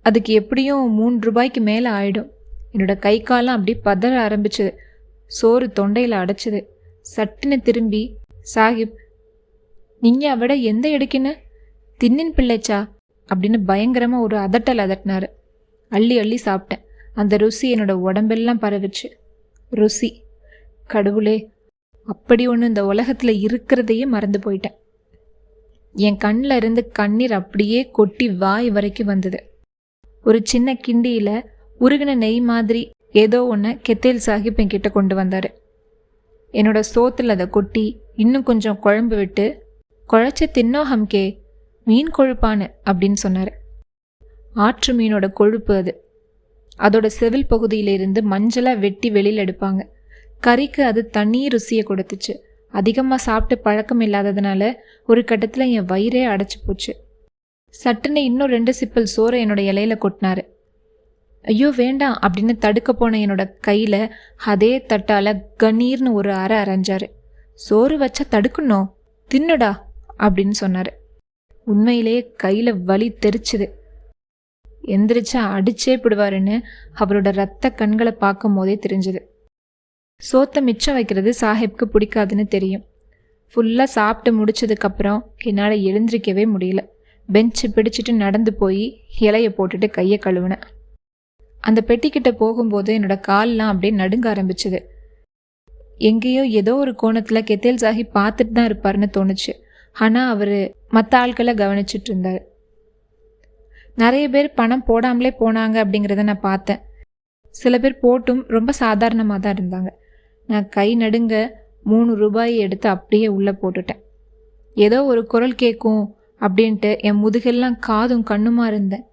அதுக்கு எப்படியும் 3 ரூபாய்க்கு மேலே ஆயிடும். என்னோட கை காலம் அப்படி பதற ஆரம்பிச்சது. சோறு தொண்டையில் அடைச்சிது. சட்டுன்னு திரும்பி, சாஹிப் நீங்கள் அவட எந்த எடுக்கின்னு தின்னின் பிள்ளைச்சா அப்படின்னு பயங்கரமாக ஒரு அதட்டினார். அள்ளி அள்ளி சாப்பிட்டேன். அந்த ருசி என்னோட உடம்பெல்லாம் பரவிச்சு. ருசி, கடவுளே, அப்படி ஒன்று இந்த உலகத்தில் இருக்கிறதையே மறந்து போயிட்டேன். என் கண்ணில் இருந்து கண்ணீர் அப்படியே கொட்டி வாய் வரைக்கும் வந்தது. ஒரு சின்ன கிண்டியில் உருகின நெய் மாதிரி ஏதோ ஒன்று கெத்தேல் சாஹிப் என்கிட்ட கொண்டு வந்தார். என்னோட சோத்தில் அதை கொட்டி இன்னும் கொஞ்சம் குழம்பு விட்டு, குழச்சி தின்னோ ஹம்கே, மீன் கொழுப்பானு அப்படின்னு சொன்னார். ஆற்று மீனோட கொழுப்பு அது. அதோட செவில் பகுதியிலிருந்து மஞ்சளாக வெட்டி வெளியில் எடுப்பாங்க. கறிக்கு அது தனி ருசியை கொடுத்துச்சு. அதிகமாக சாப்பிட்டு பழக்கம் இல்லாததுனால ஒரு கட்டத்தில் என் வயிறே அடைச்சி போச்சு. சட்டுன்னு இன்னும் 2 சிப்பல் சோறை என்னோட இலையில கொட்டினாரு. ஐயோ வேண்டாம் அப்படின்னு தடுக்க போன என்னோட கையில் அதே தட்டால் கண்ணீர்னு ஒரு அரை அரைஞ்சாரு. சோறு வச்சா தடுக்கணும், தின்னுடா அப்படின்னு சொன்னார். உண்மையிலேயே கையில் வலி தெரிச்சுது. எந்திரிச்சா அடிச்சே விடுவாருன்னு அவரோட ரத்த கண்களை பார்க்கும் போதே தெரிஞ்சுது. சோத்தை மிச்சம் வைக்கிறது சாஹிப்க்கு பிடிக்காதுன்னு தெரியும். ஃபுல்லாக சாப்பிட்டு முடிச்சதுக்கப்புறம் என்னால் எழுந்திரிக்கவே முடியல. பெஞ்சு பிடிச்சிட்டு நடந்து போய் இலையை போட்டுட்டு கையை கழுவினேன். அந்த பெட்டிக்கிட்ட போகும்போது என்னோட கால்லாம் அப்படியே நடுங்க ஆரம்பிச்சுது. எங்கேயோ ஏதோ ஒரு கோணத்தில் கெத்தேல் சாஹிப் பார்த்துட்டு தான் இருப்பாருன்னு தோணுச்சு. ஆனால் அவர் மற்ற ஆட்களை கவனிச்சுட்டு இருந்தார். நிறைய பேர் பணம் போடாமலே போனாங்க அப்படிங்கிறத நான் பார்த்தேன். சில பேர் போட்டும் ரொம்ப சாதாரணமாக தான் இருந்தாங்க. நான் கை நடுங்க 3 ரூபாயை எடுத்து அப்படியே உள்ளே போட்டுட்டேன். ஏதோ ஒரு குரல் கேட்கும் அப்படின்ட்டு என் முதுகெல்லாம் காதும் கண்ணுமா இருந்தேன்.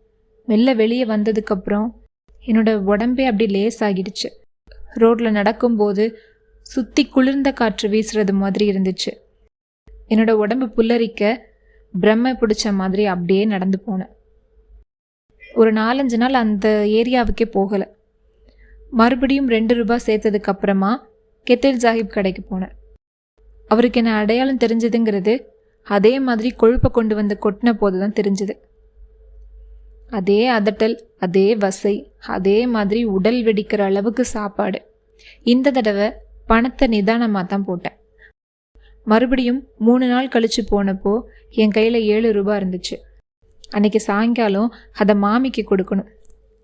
மெல்ல வெளியே வந்ததுக்கப்புறம் என்னோட உடம்பே அப்படி லேசாகிடுச்சு. ரோட்டில் நடக்கும்போது சுற்றி குளிர்ந்த காற்று வீசுறது மாதிரி இருந்துச்சு. என்னோட உடம்பு புல்லரிக்க பிரம்மை பிடிச்ச மாதிரி அப்படியே நடந்து போனேன். ஒரு 4-5 நாள் அந்த ஏரியாவுக்கே போகலை. மறுபடியும் 2 ரூபாய் சேர்த்ததுக்கு அப்புறமா கெத்தேல் சாஹிப் கடைக்கு போனேன். அவருக்கு என்ன அடையாளம் தெரிஞ்சதுங்கிறது அதே மாதிரி கொழுப்பை கொண்டு வந்து கொட்டின போது தான் தெரிஞ்சுது. அதே அதட்டல், அதே வசை, அதே மாதிரி உடல் வெடிக்கிற அளவுக்கு சாப்பாடு. இந்த தடவை பணத்தை நிதானமாக தான் போட்டேன். மறுபடியும் 3 நாள் கழிச்சு போனப்போ என் கையில் 7 ரூபாய் இருந்துச்சு. அன்னைக்கு சாயங்காலம் அதை மாமிக்கு கொடுக்கணும்.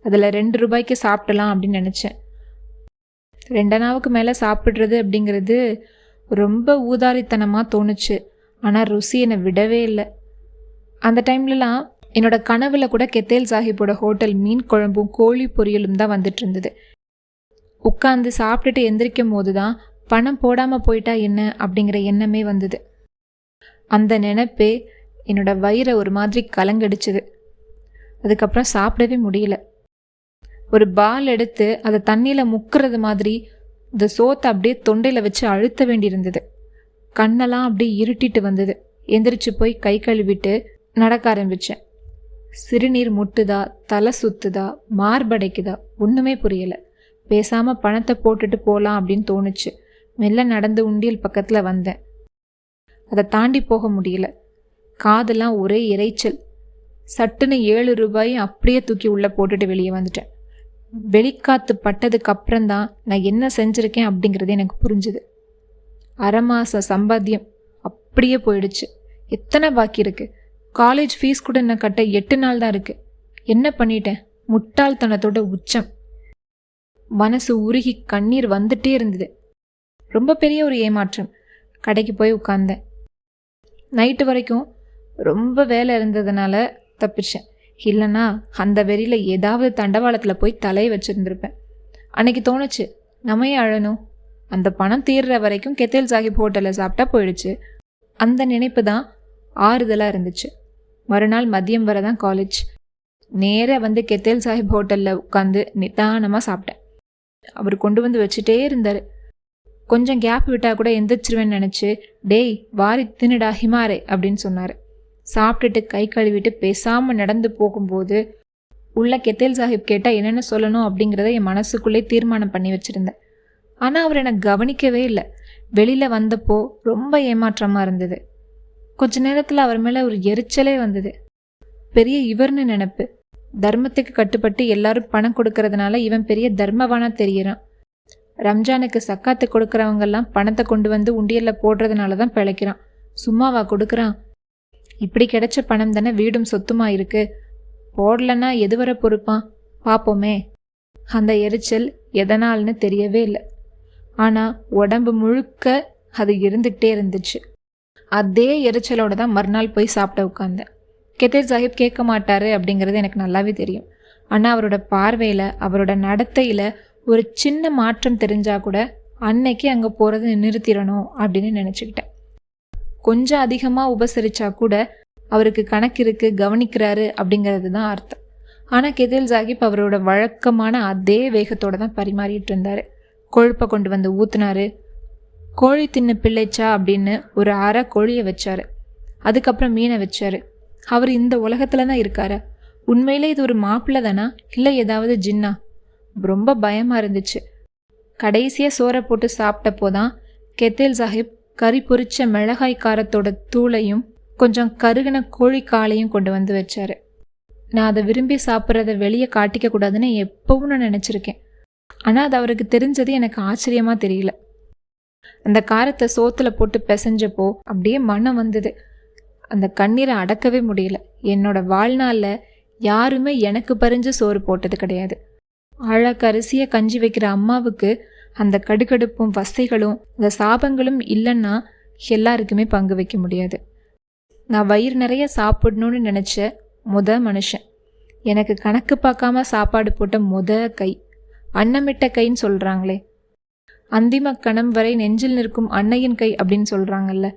அதில் 2 ரூபாய்க்கு சாப்பிடலாம் அப்படின்னு நினச்சேன். 2 அணாவுக்கு மேலே சாப்பிட்றது அப்படிங்கிறது ரொம்ப ஊதாரித்தனமாக தோணுச்சு. ஆனால் ருசி என்னை விடவே இல்லை. அந்த டைம்லலாம் என்னோட கனவுல கூட கெத்தேல் சாஹிப்போட ஹோட்டல் மீன் குழம்பும் கோழி பொரியலும் தான் வந்துட்டு இருந்தது. உட்காந்து சாப்பிட்டுட்டு எந்திரிக்கும் போது தான் பணம் போடாமல் போயிட்டா என்ன அப்படிங்கிற எண்ணமே வந்தது. அந்த நினைப்பே என்னோட வயிறை ஒரு மாதிரி கலங்கடிச்சுது. அதுக்கப்புறம் சாப்பிடவே முடியல. ஒரு பால் எடுத்து அதை தண்ணியில் முக்கிறது மாதிரி இந்த சோத்தை அப்படியே தொண்டையில் வச்சு அழுத்த வேண்டியிருந்தது. கண்ணெல்லாம் அப்படியே இருட்டிட்டு வந்தது. எந்திரிச்சு போய் கை கழுவிட்டு நடக்க ஆரம்பித்தேன். சிறுநீர் முட்டுதா, தலை சுத்துதா, மார்படைக்குதா ஒன்றுமே புரியலை. பேசாமல் பணத்தை போட்டுட்டு போகலாம் அப்படின்னு தோணுச்சு. மெல்ல நடந்து உண்டியல் பக்கத்தில் வந்தேன். அதை தாண்டி போக முடியல. காதெல்லாம் ஒரே இறைச்சல். சட்டுன்னு 7 ரூபாயும் அப்படியே தூக்கி உள்ளே போட்டுட்டு வெளியே வந்துட்டேன். வெளிக்காத்து பட்டதுக்கு அப்புறம்தான் நான் என்ன செஞ்சுருக்கேன் அப்படிங்கிறது எனக்கு புரிஞ்சுது. 1/2 மாத சம்பாத்தியம் அப்படியே போயிடுச்சு. எத்தனை பாக்கி இருக்குது? காலேஜ் ஃபீஸ் கூட என்ன கட்ட 8 நாள் தான் இருக்குது. என்ன பண்ணிட்டேன்? முட்டாள்தனத்தோட உச்சம். மனசு உருகி கண்ணீர் வந்துட்டே இருந்தது. ரொம்ப பெரிய ஒரு ஏமாற்றம். கடைக்கு போய் உட்கார்ந்தேன். நைட்டு வரைக்கும் ரொம்ப வேலை இருந்ததுனால தப்பிச்சேன். இல்லைன்னா அந்த வெறியில் ஏதாவது தண்டவாளத்தில் போய் தலையை வச்சுருந்துருப்பேன். அன்னைக்கு தோணுச்சு, நம்ம ஏன் அழணும்? அந்த பணம் தீர்ற வரைக்கும் கெத்தேல் சாஹிப் ஹோட்டலில் சாப்பிட்டா போயிடுச்சு. அந்த நினைப்பு தான் ஆறுதலாக இருந்துச்சு. மறுநாள் மதியம் வரை தான் காலேஜ். நேராக வந்து கெத்தேல் சாஹிப் ஹோட்டலில் உட்காந்து நிதானமாக சாப்பிட்டேன். அவர் கொண்டு வந்து வச்சுட்டே இருந்தார். கொஞ்சம் கேப் விட்டால் கூட எந்திரிச்சிருவேன்னு நினச்சி, டேய் வாரி தின்னுடா ஹிமாரே அப்படின்னு சொன்னார். சாப்பிட்டுட்டு கை கழுவிட்டு பேசாமல் நடந்து போகும்போது உள்ள கெத்தேல் சாஹிப் கேட்டால் என்னென்ன சொல்லணும் அப்படிங்கிறத என் மனசுக்குள்ளே தீர்மானம் பண்ணி வச்சுருந்தேன். ஆனால் அவர் என்னை கவனிக்கவே இல்லை. வெளியில் வந்தப்போ ரொம்ப ஏமாற்றமாக இருந்தது. கொஞ்ச நேரத்தில் அவர் மேலே ஒரு எரிச்சலே வந்தது. பெரிய இவர்னு நினைப்பு. தர்மத்துக்கு கட்டுப்பட்டு எல்லாரும் பணம் கொடுக்கறதுனால இவன் பெரிய தர்மவானா தெரிகிறான். ரம்ஜானுக்கு சக்காத்து கொடுக்குறவங்கெல்லாம் பணத்தை கொண்டு வந்து உண்டியலில் போடுறதுனால தான் பிழைக்கிறான். சும்மாவா கொடுக்குறான்? இப்படி கிடைச்ச பணம் தானே வீடும் சொத்துமா இருக்கு. போடலன்னா எது வர பொறுப்பான்? பார்ப்போமே. அந்த எரிச்சல் எதனால்னு தெரியவே இல்லை. ஆனால் உடம்பு முழுக்க அது இருந்துகிட்டே இருந்துச்சு. அதே எரிச்சலோடு தான் மறுநாள் போய் சாப்பிட உட்காந்தேன். கெத்தேல் சாஹிப் கேட்க மாட்டாரு அப்படிங்கிறது எனக்கு நல்லாவே தெரியும். ஆனால் அவரோட பார்வையில் அவரோட நடத்தையில் ஒரு சின்ன மாற்றம் தெரிஞ்சால் கூட அன்னைக்கு அங்கே போகிறத நிறுத்திடணும் அப்படின்னு நினச்சிக்கிட்டேன். கொஞ்சம் அதிகமாக உபசரித்தா கூட அவருக்கு கணக்கு இருக்குது, கவனிக்கிறாரு அப்படிங்கிறது தான் அர்த்தம். ஆனால் கெதில் சாஹிப் அவரோட வழக்கமான அதே வேகத்தோடு தான் பரிமாறிட்டு இருந்தார். கொழுப்பை கொண்டு வந்து ஊற்றுனாரு. கோழி தின்னு பிள்ளைச்சா அப்படின்னு ஒரு அரை கோழியை வச்சார். அதுக்கப்புறம் மீனை வச்சார். அவர் இந்த உலகத்தில் தான் இருக்காரு. உண்மையிலே இது ஒரு மாப்பிள்ளை தானா இல்லை ஏதாவது ஜின்னா? ரொம்ப பயமாக இருந்துச்சு. கடைசியாக சோறை போட்டு சாப்பிட்டப்போ தான் கெதில் சாஹிப் கறி பொரிச்ச மிளகாய் காரத்தோட தூளையும் கொஞ்சம் கருகின கோழி காலையும் கொண்டு வந்து வச்சார். நான் அதை விரும்பி சாப்பிட்றத வெளியே காட்டிக்க கூடாதுன்னு எப்பவும் நான் நினச்சிருக்கேன். ஆனால் அது அவருக்கு தெரிஞ்சது எனக்கு ஆச்சரியமாக தெரியல. அந்த காரத்தை சோத்துல போட்டு பிசைஞ்சப்போ அப்படியே மனம் வந்தது. அந்த கண்ணீரை அடக்கவே முடியல. என்னோட வாழ்நாளில் யாருமே எனக்கு பறிஞ்சு சோறு போட்டது கிடையாது. அழகரிசியை கஞ்சி வைக்கிற அம்மாவுக்கு அந்த கடுகடுப்பும் வசைகளும் அந்த சாபங்களும் இல்லைன்னா எல்லாருக்குமே பங்கு வைக்க முடியாது. நான் வயிறு நிறைய சாப்பிடணும்னு நினச்ச மனுஷன். எனக்கு கணக்கு பார்க்காம சாப்பாடு போட்ட கை, அன்னமிட்ட கைன்னு சொல்கிறாங்களே, அந்திம கணம் வரை நெஞ்சில் நிற்கும் அன்னையின் கை அப்படின்னு சொல்கிறாங்கல்ல.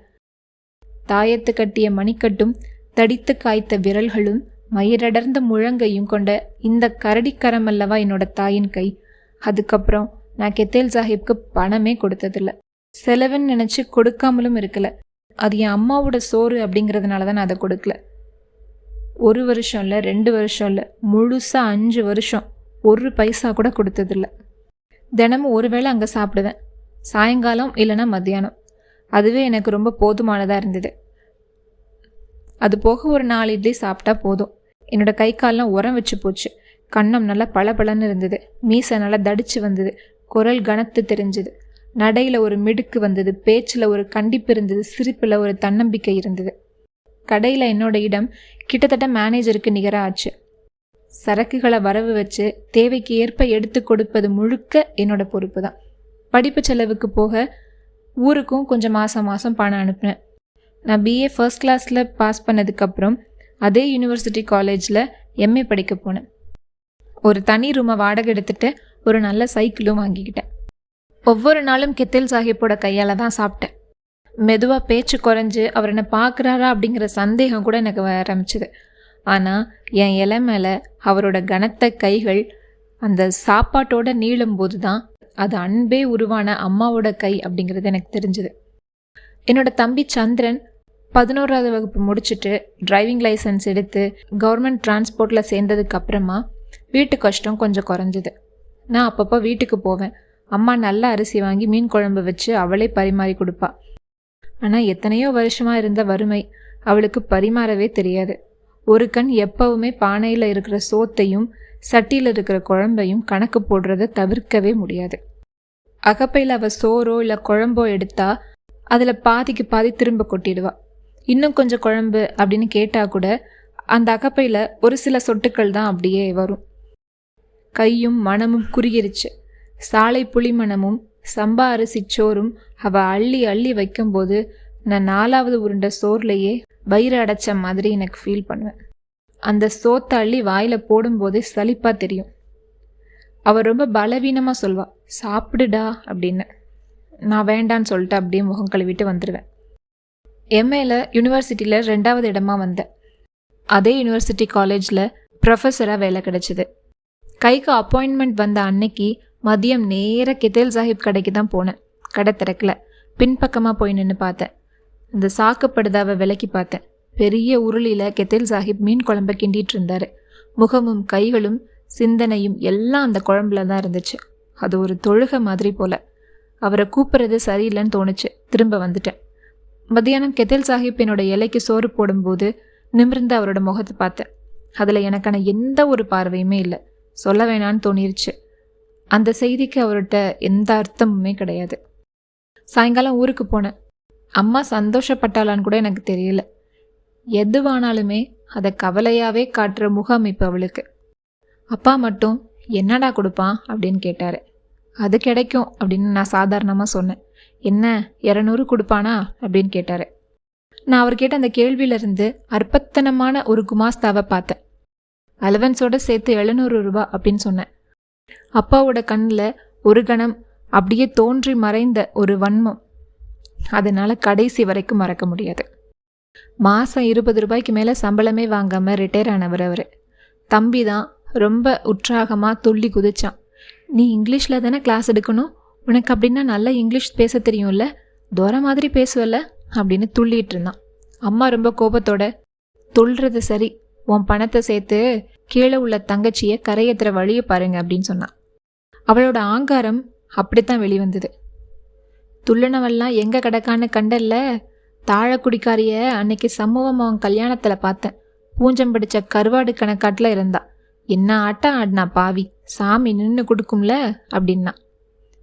தாயத்து கட்டிய மணிக்கட்டும் தடித்து காய்த்த விரல்களும் மயிரடர்ந்த முழங்கையும் கொண்ட இந்த கரடிக்கரம் அல்லவா என்னோட தாயின் கை. அதுக்கப்புறம் நான் கெதில் சாஹிப்க்கு பணமே கொடுத்ததில்ல. செலவுன்னு நினச்சி கொடுக்காமலும் இருக்கல. அது என் அம்மாவோட சோறு அப்படிங்கிறதுனால தான் நான் அதை கொடுக்கல. 1 வருஷம் இல்லை, 2 வருஷம் இல்லை, முழுசாக 5 வருஷம் 1 பைசா கூட கொடுத்ததில்ல. தினமும் ஒரு வேளை அங்கே சாப்பிடுவேன், சாயங்காலம் இல்லைன்னா மத்தியானம். அதுவே எனக்கு ரொம்ப போதுமானதாக இருந்தது. அது போக ஒரு 4 இட்லி சாப்பிட்டா போதும். என்னோடய கை கால்லாம் உரம் வச்சு போச்சு. கன்னம் நல்லா பளபளன்னு இருந்தது. மீசை நல்லா தடிச்சு வந்தது. குரல் கனத்து தெரிஞ்சுது. நடையில் ஒரு மிடுக்கு வந்தது. பேச்சில் ஒரு கண்டிப்பு இருந்தது. சிரிப்பில் ஒரு தன்னம்பிக்கை இருந்தது. கடையில் என்னோட இடம் கிட்டத்தட்ட மேனேஜருக்கு நிகராக ஆச்சு. சரக்குகளை வரவு வச்சு தேவைக்கு ஏற்ப எடுத்து கொடுப்பது முழுக்க என்னோட பொறுப்பு தான். படிப்பு செலவுக்கு போக ஊருக்கும் கொஞ்சம் மாதம் பணம் அனுப்பினேன். நான் பிஏ ஃபர்ஸ்ட் கிளாஸில் பாஸ் பண்ணதுக்கப்புறம் அதே யூனிவர்சிட்டி காலேஜில் எம்ஏ படிக்க போனேன். ஒரு தனி ரூமை வாடகை எடுத்துகிட்டு ஒரு நல்ல சைக்கிளும் வாங்கிக்கிட்டேன். ஒவ்வொரு நாளும் கெதில் சாஹிப்போட கையால் தான் சாப்பிட்டேன். மெதுவாக பேச்சு குறைஞ்சு அவர் என்னை பார்க்குறாரா அப்படிங்கிற சந்தேகம் கூட எனக்கு ஆரம்பிச்சுது. ஆனால் என் இலை மேலே அவரோட கனத்த கைகள் அந்த சாப்பாட்டோட நீளும் போது தான் அது அன்பே உருவான அம்மாவோட கை அப்படிங்கிறது எனக்கு தெரிஞ்சுது. என்னோட தம்பி சந்திரன் 11வது வகுப்பு முடிச்சுட்டு டிரைவிங் லைசன்ஸ் எடுத்து கவர்மெண்ட் டிரான்ஸ்போர்ட்டில் சேர்ந்ததுக்கு அப்புறமா வீட்டு கஷ்டம் கொஞ்சம் குறைஞ்சிது. நான் அப்பப்போ வீட்டுக்கு போவேன். அம்மா நல்ல அரிசி வாங்கி மீன் குழம்பு வச்சு அவளே பரிமாறி கொடுப்பா. ஆனால் எத்தனையோ வருஷமாக இருந்த வறுமை அவளுக்கு பரிமாறவே தெரியாது. ஒரு கண் எப்பவுமே பானையில் இருக்கிற சோத்தையும் சட்டியில் இருக்கிற குழம்பையும் கணக்கு போடுறத தவிர்க்கவே முடியாது. அகப்பையில் அவள் சோறோ இல்லை குழம்போ எடுத்தா அதில் பாதிக்கு பாதி திரும்ப கொட்டிடுவா. இன்னும் கொஞ்சம் குழம்பு அப்படின்னு கேட்டால் கூட அந்த அகப்பையில் ஒரு சில சொட்டுக்கள் தான் அப்படியே வரும். கையும் மனமும் குறுகிருச்சு. சாலை புளி மணமும் சம்பா அரிசி சோறும் அவள் அள்ளி அள்ளி வைக்கும்போது நான் 4வது உருண்டை சோர்லையே வயிறு அடைச்ச மாதிரி எனக்கு ஃபீல் பண்ணுவேன். அந்த சோத்தை அள்ளி வாயில் போடும்போதே சலிப்பாக தெரியும். அவள் ரொம்ப பலவீனமாக சொல்வா, சாப்பிடுடா அப்படின்னு. நான் வேண்டான்னு சொல்லிட்டு அப்படியே முகம் கழுவிட்டு வந்துடுவேன். எம்ஏல யூனிவர்சிட்டியில் 2வது இடமா வந்தேன். அதே யூனிவர்சிட்டி காலேஜில் ப்ரொஃபஸராக வேலை கிடைச்சிது. கைக்கு அப்பாயின்மெண்ட் வந்த அன்னைக்கு மதியம் நேராக கெதில் சாஹிப் கடைக்கு தான் போனேன். கடை திறக்கல. பின்பக்கமாக போய் நின்று பார்த்தேன். அந்த சாக்குப்படுதாவை விலக்கி பார்த்தேன். பெரிய உருளியில் கெதில் சாஹிப் மீன் குழம்பை கிண்டிட்டு இருந்தார். முகமும் கைகளும் சிந்தனையும் எல்லாம் அந்த குழம்புல தான் இருந்துச்சு. அது ஒரு தொழுகை மாதிரி போல. அவரை கூப்பிட்றது சரியில்லைன்னு தோணுச்சு. திரும்ப வந்துட்டேன். மத்தியானம் கெதில் சாஹிப் என்னோட இலைக்கு சோறு போடும்போது நிமிர்ந்து அவரோட முகத்தை பார்த்தேன். அதில் எனக்கான எந்த ஒரு பார்வையுமே இல்லை. சொல்ல வேணான்னு தோணிருச்சு. அந்த செய்திக்கு அவர்கிட்ட எந்த அர்த்தமுமே கிடையாது. சாயங்காலம் ஊருக்கு போனேன். அம்மா சந்தோஷப்பட்டாளான்னு கூட எனக்கு தெரியல. எதுவானாலுமே அதை கவலையாகவே காட்டுற முகம் இப்போ அவளுக்கு. அப்பா மட்டும் என்னடா கொடுப்பான் அப்படின்னு கேட்டார். அது கிடைக்கும் அப்படின்னு நான் சாதாரணமாக சொன்னேன். என்ன 200 கொடுப்பானா அப்படின்னு கேட்டார். நான் அவர் கேட்ட அந்த கேள்வியிலிருந்து அற்பத்தனமான ஒரு குமாஸ்தாவை பார்த்தேன். அலவன்ஸோட சேர்த்து 700 ரூபா அப்படின்னு சொன்னேன். அப்பாவோட கண்ணில் ஒரு கணம் அப்படியே தோன்றி மறைந்த ஒரு வன்மம். அதனால கடைசி வரைக்கும் மறக்க முடியாது. மாதம் 20 ரூபாய்க்கு மேலே சம்பளமே வாங்காமல் ரிட்டையர் ஆனவர் அவர். தம்பி தான் ரொம்ப உற்சாகமாக துள்ளி குதிச்சான். நீ இங்கிலீஷில் தானே கிளாஸ் எடுக்கணும், உனக்கு அப்படின்னா நல்லா இங்கிலீஷ் பேச தெரியும்ல, தோர மாதிரி பேசுவல்ல அப்படின்னு துள்ளிட்டு இருந்தான். அம்மா ரொம்ப கோபத்தோட, துள்ளுறது சரி, உன் பணத்தை சேர்த்து கீழே உள்ள தங்கச்சியை கரையேற்றுற வழியை பாருங்க அப்படின்னு சொன்னான். அவளோட ஆங்காரம் அப்படித்தான் வெளிவந்தது. துள்ளனவெல்லாம் எங்கே கிடக்கான்னு கண்டல்ல, தாழக்குடிக்காரிய அன்னைக்கு சமூகம் அவன் கல்யாணத்தில் பார்த்தேன். பூஞ்சம் பிடிச்ச கருவாடு கணக்காட்டில் இருந்தா. என்ன ஆட்டம் ஆடினா பாவி, சாமி நின்று கொடுக்கும்ல அப்படின்னா.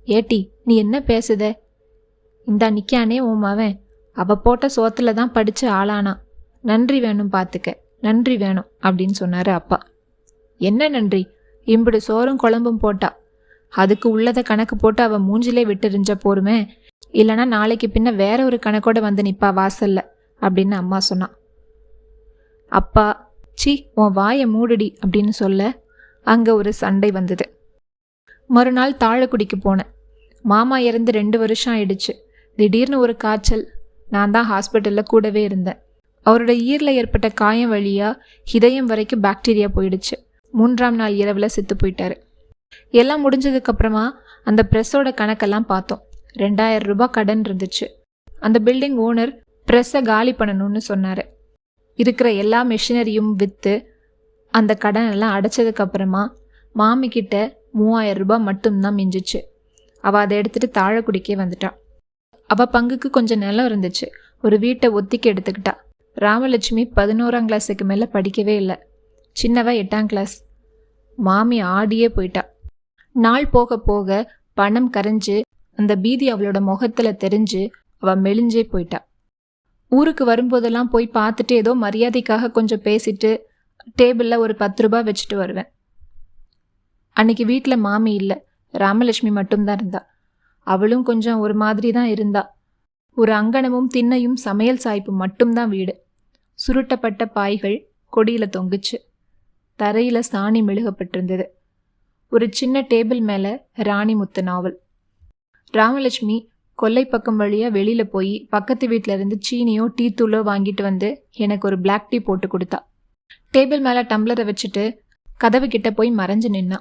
ஏட்டி நீ என்ன பேசுத? இந்தா நிற்கானே உன் மவன், அவள் போட்ட சோத்துல தான் படித்து ஆளானா. நன்றி வேணும் பார்த்துக்க, நன்றி வேணும் அப்படின்னு சொன்னார் அப்பா. என்ன நன்றி? இம்புடு சோறும் குழம்பும் போட்டா, அதுக்கு உள்ளதை கணக்கு போட்டு அவள் மூஞ்சிலே விட்டுறிஞ்ச போருமே, இல்லைனா நாளைக்கு பின்ன வேற ஒரு கணக்கோட வந்து நிற்பா வாசல்ல அப்படின்னு அம்மா சொன்னான். அப்பா சி உன் வாயை மூடுடி அப்படின்னு சொல்ல அங்கே ஒரு சண்டை வந்தது. மறுநாள் தாழக்குடிக்கு போனேன். மாமா இறந்து 2 வருஷம் ஆயிடுச்சு. திடீர்னு ஒரு காய்ச்சல். நான் தான் ஹாஸ்பிட்டலில் கூடவே இருந்தேன். அவரோட ஈரில் ஏற்பட்ட காயம் வழியாக இதயம் வரைக்கும் பாக்டீரியா போயிடுச்சு. 3ஆம் நாள் இரவில் செத்து போயிட்டாரு. எல்லாம் முடிஞ்சதுக்கப்புறமா அந்த ப்ரெஸ்ஸோட கணக்கெல்லாம் பார்த்தோம். 2000 ரூபாய் கடன் இருந்துச்சு. அந்த பில்டிங் ஓனர் ப்ரெஸ்ஸை காலி பண்ணணும்னு சொன்னார். இருக்கிற எல்லா மெஷினரியும் விற்று அந்த கடன் எல்லாம் அடைச்சதுக்கப்புறமா மாமிக்கிட்ட 3000 ரூபாய் மட்டும்தான் மிஞ்சிச்சு. அவள் அதை எடுத்துகிட்டு தாழக்குடிக்கே வந்துட்டாள். அவள் பங்குக்கு கொஞ்சம் நிலம் இருந்துச்சு. ஒரு வீட்டை ஒத்திக்கு எடுத்துக்கிட்டா. ராமலட்சுமி 11ஆம் கிளாஸுக்கு மேலே படிக்கவே இல்லை. சின்னவ 8ஆம் கிளாஸ். மாமி ஆடியே போயிட்டா. நாள் போக போக பணம் கரைஞ்சு அந்த பீதி அவளோட முகத்தில் தெரிஞ்சு அவள் மெலிஞ்சே போயிட்டா. ஊருக்கு வரும்போதெல்லாம் போய் பார்த்துட்டு ஏதோ மரியாதைக்காக கொஞ்சம் பேசிட்டு டேபிளில் ஒரு 10 ரூபாய் வச்சுட்டு வருவேன். அன்னைக்கு வீட்டில் மாமி இல்லை, ராமலட்சுமி மட்டும்தான் இருந்தா. அவளும் கொஞ்சம் ஒரு மாதிரி தான் இருந்தா. ஒரு அங்கணமும் திண்ணையும் சமையல் சாய்ப்பு மட்டும்தான் வீடு. சுருட்டப்பட்ட பாய்கள் கொடியில் தொங்குச்சு. தரையில் சாணி மெழுகப்பட்டிருந்தது. ஒரு சின்ன டேபிள் மேலே ராணிமுத்து நாவல். ராமலட்சுமி கொல்லை பக்கம் வழியாக வெளியில் போய் பக்கத்து வீட்டில் இருந்து சீனியோ டீ தூளோ வாங்கிட்டு வந்து எனக்கு ஒரு பிளாக் டீ போட்டு கொடுத்தா. டேபிள் மேலே டம்ளரை வச்சுட்டு கதவு கிட்ட போய் மறைஞ்சு நின்னா.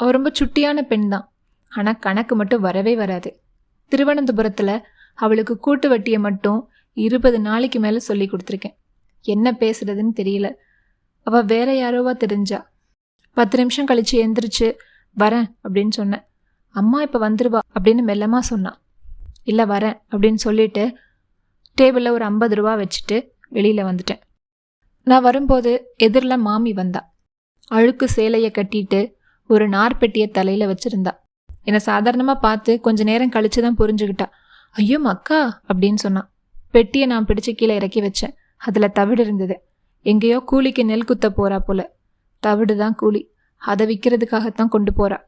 அவள் ரொம்ப சுட்டியான பெண் தான், ஆனால் கணக்கு மட்டும் வரவே வராது. திருவனந்தபுரத்தில் அவளுக்கு கூட்டு வட்டியை மட்டும் 20 நாளைக்கு மேலே சொல்லி கொடுத்துருக்கேன். என்ன பேசுறதுன்னு தெரியல. அவள் வேற யாரோவா தெரிஞ்சா. 10 நிமிஷம் கழிச்சு எந்திரிச்சு வரேன் அப்படின்னு சொன்னேன். அம்மா இப்போ வந்துருவா அப்படின்னு மெல்லமாக சொன்னான். இல்லை வரேன் அப்படின்னு சொல்லிட்டு டேபிளில் ஒரு 50 ரூபா வச்சுட்டு வெளியில் வந்துட்டேன். நான் வரும்போது எதிரில் மாமி வந்தா. அழுக்கு சேலையை கட்டிட்டு ஒரு நார்பெட்டியை தலையில் வச்சுருந்தா. என்னை சாதாரணமாக பார்த்து கொஞ்ச நேரம் கழிச்சு தான் புரிஞ்சுக்கிட்டா. ஐயோ அக்கா அப்படின்னு சொன்னான். பெட்டியை நான் பிடிச்சி கீழே இறக்கி வச்சேன். அதில் தவிடு இருந்தது. எங்கேயோ கூலிக்கு நெல் குத்த போகிறா போல. தவிடு தான் கூலி, அதை விற்கிறதுக்காகத்தான் கொண்டு போகிறா.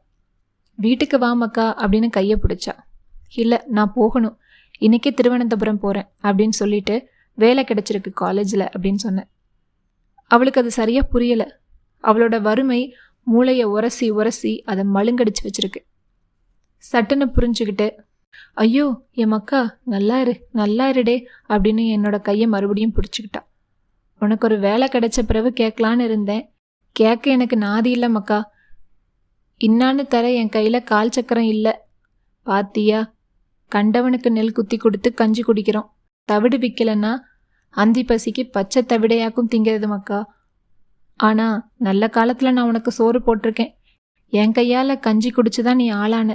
வீட்டுக்கு வாமக்கா அப்படின்னு கையை பிடிச்சா. இல்லை நான் போகணும், இன்றைக்கே திருவனந்தபுரம் போகிறேன் அப்படின்னு சொல்லிட்டு வேலை கிடச்சிருக்கு காலேஜில் அப்படின்னு சொன்னேன். அவளுக்கு அது சரியாக புரியலை. அவளோட வறுமை மூளையை உரசி உரசி அதை மழுங்கடிச்சு வச்சிருக்கு. சட்டுன்னு புரிஞ்சுக்கிட்டு ஐயோ என் மக்கா நல்லா இருடே அப்படின்னு என்னோட கையை மறுபடியும் பிடிச்சிக்கிட்டா. உனக்கு ஒரு வேலை கிடைச்ச பிறகு கேட்கலான்னு இருந்தேன், கேட்க எனக்கு நாதி இல்லை மக்கா. இன்னான்னு தர என் கையில் கால் சக்கரம் இல்லை. பாத்தியா, கண்டவனுக்கு நெல் குத்தி கொடுத்து கஞ்சி குடிக்கிறோம். தவிடு விற்கலன்னா அந்தி பசிக்கு பச்சை தவிடையாக்கும் திங்கிறது மக்கா. ஆனால் நல்ல காலத்தில் நான் உனக்கு சோறு போட்டிருக்கேன். என் கையால் கஞ்சி குடிச்சுதான் நீ ஆளான.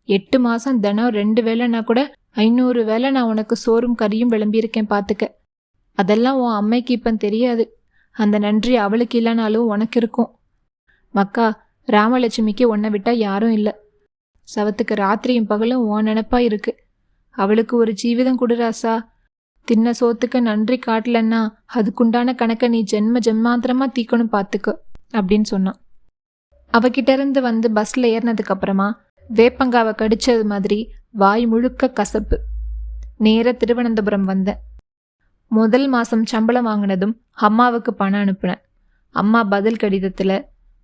8 மாதம் தினம் 2 வேளைனா கூட 500 வேளை நான் உனக்கு சோறும் கறியும் விளம்பியிருக்கேன் பார்த்துக்க. அதெல்லாம் உன் அம்மைக்கு இப்போ தெரியாது. அந்த நன்றி அவளுக்கு இல்லைனாலும் உனக்கு இருக்கும் மக்கா. ராமலட்சுமிக்கு உன்னை விட்டால் யாரும் இல்லை. சவத்துக்கு ராத்திரியும் பகலும் உன் நினப்பா இருக்கு. அவளுக்கு ஒரு ஜீவிதம் கொடுராசா. தின்ன சோத்துக்கு நன்றி காட்டலன்னா அதுக்குண்டான கணக்கை நீ ஜென்மாந்திரமா தீக்கணும் பார்த்துக்க அப்படின்னு சொன்னான். அவகிட்ட இருந்து வந்து பஸ்ல ஏறினதுக்கு அப்புறமா வேப்பங்காவை கடிச்சது மாதிரி வாய் முழுக்க கசப்பு. நேர திருவனந்தபுரம் வந்தேன். முதல் மாதம் சம்பளம் வாங்கினதும் அம்மாவுக்கு பணம் அனுப்புனேன். அம்மா பதில் கடிதத்தில்,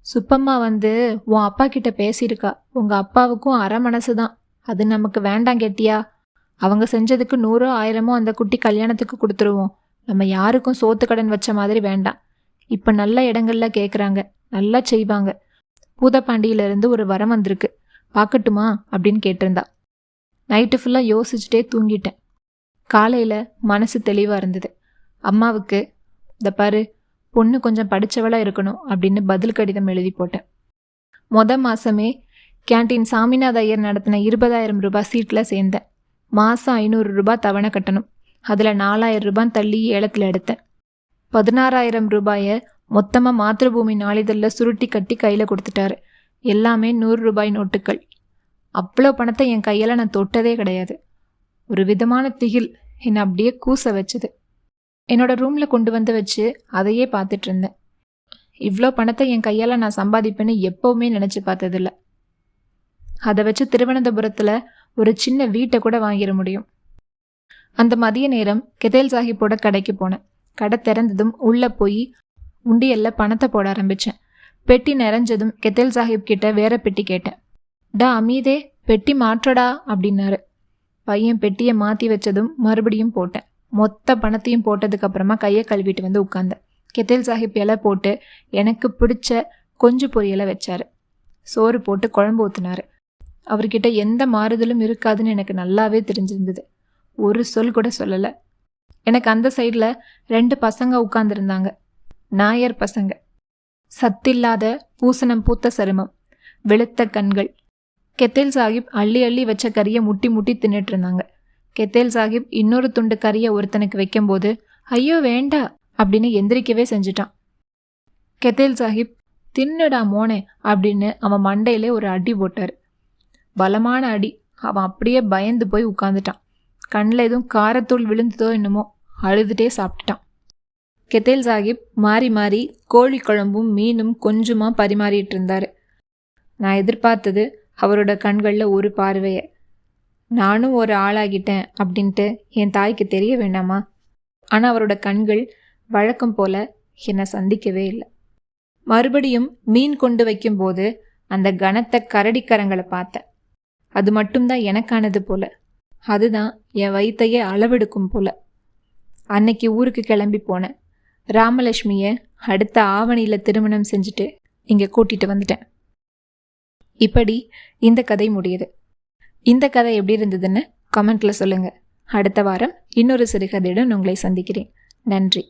சுப்பம்மா வந்து உன் அப்பா கிட்ட பேசியிருக்கா. உங்கள் அப்பாவுக்கும் அரை மனசு தான். அது நமக்கு வேண்டாம் கேட்டியா? அவங்க செஞ்சதுக்கு 100 1000 அந்த குட்டி கல்யாணத்துக்கு கொடுத்துருவோம். நம்ம யாருக்கும் சோத்து கடன் வச்ச மாதிரி வேண்டாம். இப்போ நல்ல இடங்கள்ல கேட்குறாங்க, நல்லா செய்வாங்க. பூதப்பாண்டியிலேருந்து ஒரு வரம் வந்திருக்கு, பார்க்கட்டுமா அப்படின்னு கேட்டிருந்தா. நைட்டு ஃபுல்லாக யோசிச்சுட்டே தூங்கிட்டேன். காலையில் மனசு தெளிவாக இருந்தது. அம்மாவுக்கு, இந்த பாரு, பொண்ணு கொஞ்சம் படித்தவளாக இருக்கணும் அப்படின்னு பதில் கடிதம் எழுதி போட்டேன். மாதமே கேன்டீன் சாமிநாத ஐயர் நடத்தின 20000 ரூபாய் சீட்டில் சேர்ந்தேன். மாதம் 500 ரூபாய் தவணை கட்டணும். அதில் 4000 ரூபாய் தள்ளி ஏலத்தில் எடுத்தேன். 16000 ரூபாயை மொத்தமாக மாத்திருபூமி நாளிதழில் சுருட்டி கட்டி கையில் கொடுத்துட்டாரு. எல்லாமே 100 ரூபாய் நோட்டுகள். அவ்வளோ பணத்தை என் கையால் நான் தொட்டதே கிடையாது. ஒரு விதமான திகில் என்னை அப்படியே கூச வச்சுது. என்னோட ரூமில் கொண்டு வந்து வச்சு அதையே பார்த்துட்டு இருந்தேன். இவ்வளோ பணத்தை என் கையால் நான் சம்பாதிப்பேன்னு எப்போவுமே நினச்சி பார்த்ததில்ல. அதை வச்சு திருவனந்தபுரத்தில் ஒரு சின்ன வீட்டை கூட வாங்கிட முடியும். அந்த மதிய நேரம் கெதேல் சாஹிப்போட கடைக்கு போனேன். கடை திறந்ததும் உள்ளே போய் உண்டியல்ல பணத்தை போட ஆரம்பித்தேன். பெட்டி நிறைஞ்சதும் கெதேல் சாஹிப் கிட்ட வேற பெட்டி கேட்டேன். டா அமீதே, பெட்டி மாற்றடா அப்படின்னாரு. பையன் பெட்டியை மாற்றி வச்சதும் மறுபடியும் போட்டேன். மொத்த பணத்தையும் போட்டதுக்கு அப்புறமா கையை கழுவிட்டு வந்து உட்கார்ந்தேன். கெதேல் சாஹிப் இலை போட்டு எனக்கு பிடிச்ச கொஞ்சு பொரியலை வச்சாரு. சோறு போட்டு குழம்பு ஊற்றினாரு. அவர்கிட்ட எந்த மாறுதலும் இருக்காதுன்னு எனக்கு நல்லாவே தெரிஞ்சிருந்தது. ஒரு சொல் கூட சொல்லலை. எனக்கு அந்த சைடில் 2 பசங்க உட்கார்ந்துருந்தாங்க. நாயர் பசங்க. சத்தில்லாத பூசணம் பூத்த சருமம், வெளுத்த கண்கள். கெதேல் சாஹிப் அள்ளி அள்ளி வச்ச கறியை முட்டி முட்டி தின்னுட்டு இருந்தாங்க. கெதேல் சாஹிப் இன்னொரு துண்டு கறியை ஒருத்தனுக்கு வைக்கும்போது, ஐயோ வேண்டா அப்படின்னு எந்திரிக்கவே செஞ்சிட்டான். கெதேல் சாஹிப், தின்னுடா மோனே அப்படின்னு அவன் மண்டையிலே ஒரு அடி போட்டார். பலமான அடி. அவன் அப்படியே பயந்து போய் உட்காந்துட்டான். கண்ணில் எதுவும் காரத்தூள் விழுந்ததோ என்னமோ, அழுதுகிட்டே சாப்பிட்டுட்டான். கெதேல் சாஹிப் மாறி மாறி கோழி குழம்பும் மீனும் கொஞ்சமாக பரிமாறிட்டு இருந்தார். நான் எதிர்பார்த்தது அவரோட கண்களில் ஒரு பார்வையை. நானும் ஒரு ஆளாகிட்டேன் அப்படின்ட்டு என் தாய்க்கு தெரிய வேண்டாமா? ஆனால் அவரோட கண்கள் வழக்கம் போல என்னை சந்திக்கவே இல்லை. மறுபடியும் மீன் கொண்டு வைக்கும்போது அந்த கனத்த கரடிக்கரங்களை பார்த்தேன். அது மட்டும்தான் எனக்கானது போல. அதுதான் என் வயிற்றையே அளவெடுக்கும் போல. அன்னைக்கு ஊருக்கு கிளம்பி போனேன். ராமலட்சுமியை அடுத்த ஆவணியில் திருமணம் செஞ்சுட்டு இங்கே கூட்டிகிட்டு வந்துட்டேன். இப்படி இந்த கதை முடியுது. இந்த கதை எப்படி இருந்ததுன்னு கமெண்ட்டில் சொல்லுங்கள். அடுத்த வாரம் இன்னொரு சிறுகதையுடன் உங்களை சந்திக்கிறேன். நன்றி.